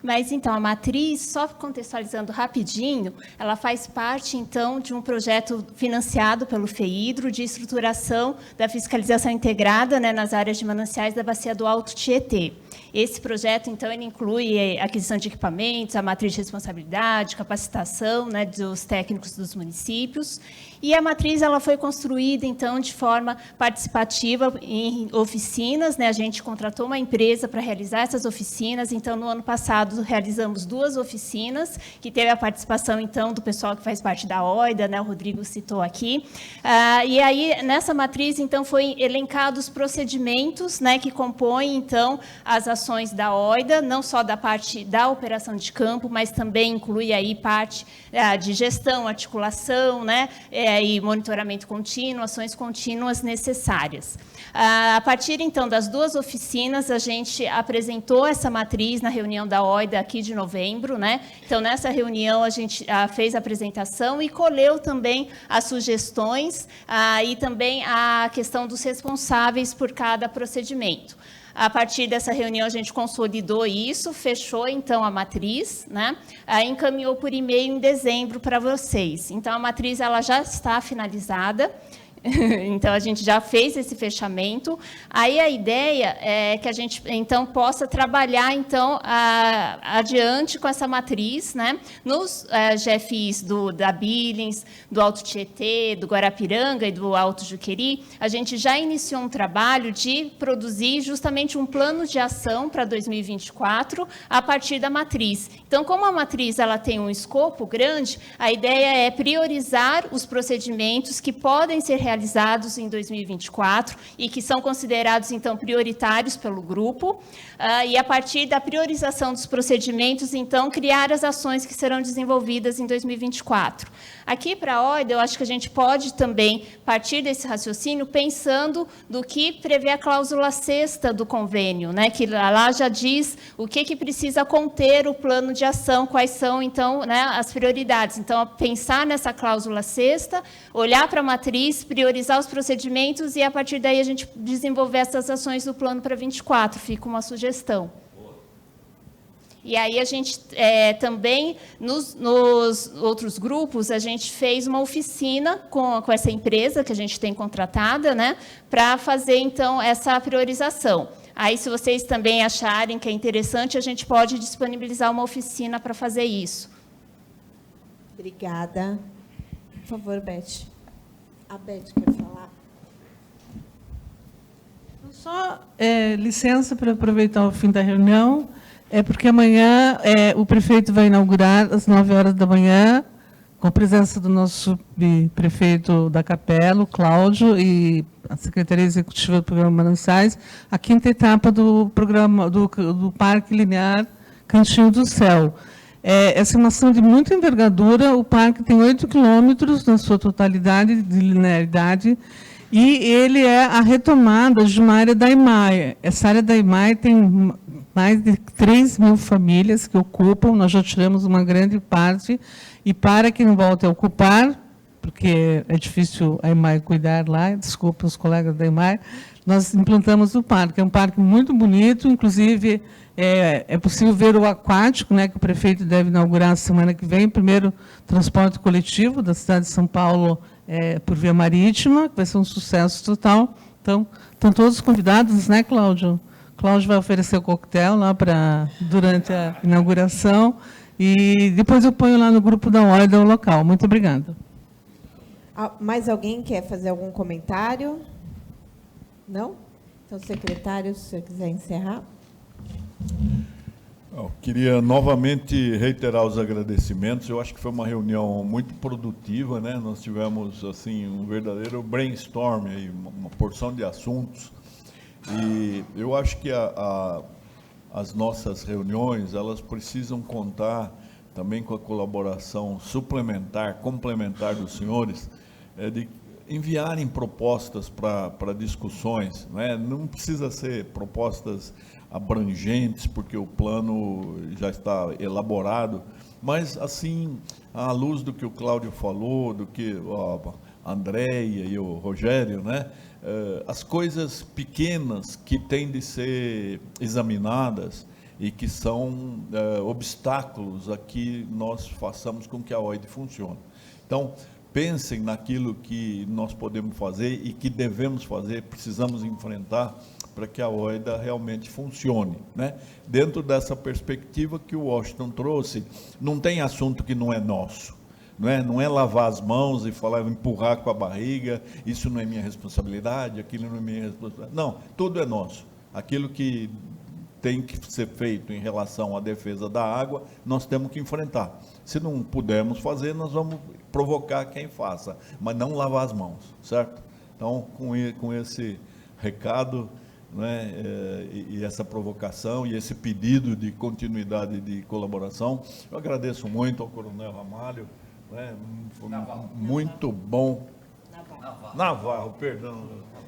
Mas, então, a matriz, só contextualizando rapidinho, ela faz parte, então, de um projeto financiado pelo FEIDRO de estruturação da fiscalização integrada, né, nas áreas de mananciais da Bacia do Alto Tietê. Esse projeto, então, ele inclui a aquisição de equipamentos, a matriz de responsabilidade, capacitação, né, dos técnicos dos municípios. E a matriz ela foi construída, então, de forma participativa em oficinas, né? A gente contratou uma empresa para realizar essas oficinas. Então, no ano passado, realizamos 2 oficinas, que teve a participação, então, do pessoal que faz parte da OIDA, né? O Rodrigo citou aqui. E aí, nessa matriz, então, foi elencados os procedimentos, né, que compõem, então, as ações da OIDA, não só da parte da operação de campo, mas também inclui aí parte de gestão, articulação, né, e monitoramento contínuo, ações contínuas necessárias. A partir, então, das 2 oficinas, a gente apresentou essa matriz na reunião da OIDA aqui de novembro, né? Então, nessa reunião, a gente fez a apresentação e colheu também as sugestões e também a questão dos responsáveis por cada procedimento. A partir dessa reunião, a gente consolidou isso, fechou, então, a matriz, né? Encaminhou por e-mail em dezembro para vocês. Então, a matriz ela já está finalizada. Então, a gente já fez esse fechamento. Aí, a ideia é que a gente, então, possa trabalhar, então, adiante com essa matriz, né? Nos GFIs da Billings, do Alto Tietê, do Guarapiranga e do Alto Juqueri, a gente já iniciou um trabalho de produzir justamente um plano de ação para 2024 a partir da matriz. Então, como a matriz ela tem um escopo grande, a ideia é priorizar os procedimentos que podem ser realizados em 2024 e que são considerados, então, prioritários pelo grupo, e a partir da priorização dos procedimentos, então, criar as ações que serão desenvolvidas em 2024. Aqui, para a OIDA, eu acho que a gente pode também partir desse raciocínio pensando do que prevê a cláusula 6ª do convênio, né, que lá já diz o que precisa conter o plano de ação, quais são, então, né, as prioridades. Então, pensar nessa cláusula 6ª, olhar para a matriz, priorizar os procedimentos e, a partir daí, a gente desenvolver essas ações do plano para 24. Fica uma sugestão. E aí, a gente também, nos outros grupos, a gente fez uma oficina com essa empresa que a gente tem contratada, né, para fazer, então, essa priorização. Aí, se vocês também acharem que é interessante, a gente pode disponibilizar uma oficina para fazer isso. Obrigada. Por favor, Beth. A Beth quer falar. Só licença para aproveitar o fim da reunião, porque amanhã o prefeito vai inaugurar às 9h da manhã, com a presença do nosso subprefeito da Capela, o Cláudio, e a Secretaria Executiva do Programa Mananciais, a 5ª etapa do programa do Parque Linear Cantinho do Céu. Essa é uma ação de muita envergadura. O parque tem 8 quilômetros na sua totalidade de linearidade, e ele é a retomada de uma área da IMAI. Essa área da IMAI tem mais de 3.000 famílias que ocupam, nós já tiramos uma grande parte, e para que não volte a ocupar, porque é difícil a IMAI cuidar lá, desculpa os colegas da IMAI, nós implantamos o parque. É um parque muito bonito, inclusive é possível ver o aquático, né, que o prefeito deve inaugurar na semana que vem, primeiro transporte coletivo da cidade de São Paulo por via marítima, que vai ser um sucesso total. Então, estão todos convidados, né, Cláudio? Cláudio vai oferecer o coquetel lá durante a inauguração, e depois eu ponho lá no grupo da OIDA o local. Muito obrigada. Mais alguém quer fazer algum comentário? Não? Então, secretário, se você quiser encerrar. Eu queria novamente reiterar os agradecimentos. Eu acho que foi uma reunião muito produtiva, né? Nós tivemos assim um verdadeiro brainstorm, aí, uma porção de assuntos. E eu acho que as nossas reuniões, elas precisam contar também com a colaboração suplementar, complementar dos senhores, de enviarem propostas para discussões, né? Não precisa ser propostas abrangentes, porque o plano já está elaborado, mas, assim, à luz do que o Cláudio falou, do que a Andréia e o Rogério, né? As coisas pequenas que têm de ser examinadas e que são obstáculos a que nós façamos com que a OID funcione. Então, pensem naquilo que nós podemos fazer e que devemos fazer, precisamos enfrentar para que a OIDA realmente funcione, né? Dentro dessa perspectiva que o Washington trouxe, não tem assunto que não é nosso, não é lavar as mãos e falar, empurrar com a barriga, isso não é minha responsabilidade, aquilo não é minha responsabilidade. Não, tudo é nosso. Aquilo que tem que ser feito em relação à defesa da água, nós temos que enfrentar. Se não pudermos fazer, nós vamos provocar quem faça, mas não lavar as mãos, certo? Então, com esse recado, né, e essa provocação e esse pedido de continuidade de colaboração, eu agradeço muito ao Coronel Ramalho, né, foi muito bom. Navarro, perdão.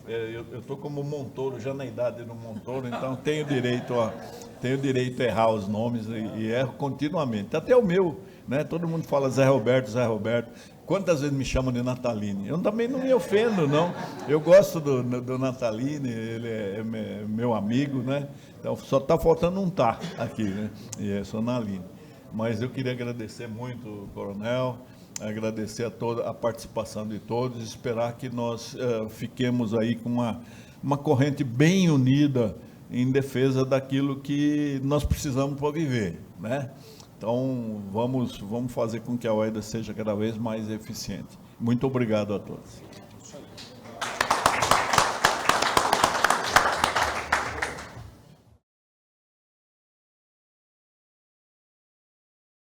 Eu estou como Montoro, já na idade do Montoro, então tenho direito a errar os nomes e erro continuamente. Até o meu, né? Todo mundo fala Zé Roberto, Zé Roberto. Quantas vezes me chamam de Natalini? Eu também não me ofendo, não. Eu gosto do Natalini, ele é meu amigo, né? Então só está faltando um aqui, né? E é Sonaline. Mas eu queria agradecer muito o coronel, agradecer a participação de todos, esperar que nós fiquemos aí com uma corrente bem unida em defesa daquilo que nós precisamos para viver, né? Então, vamos fazer com que a OIDA seja cada vez mais eficiente. Muito obrigado a todos.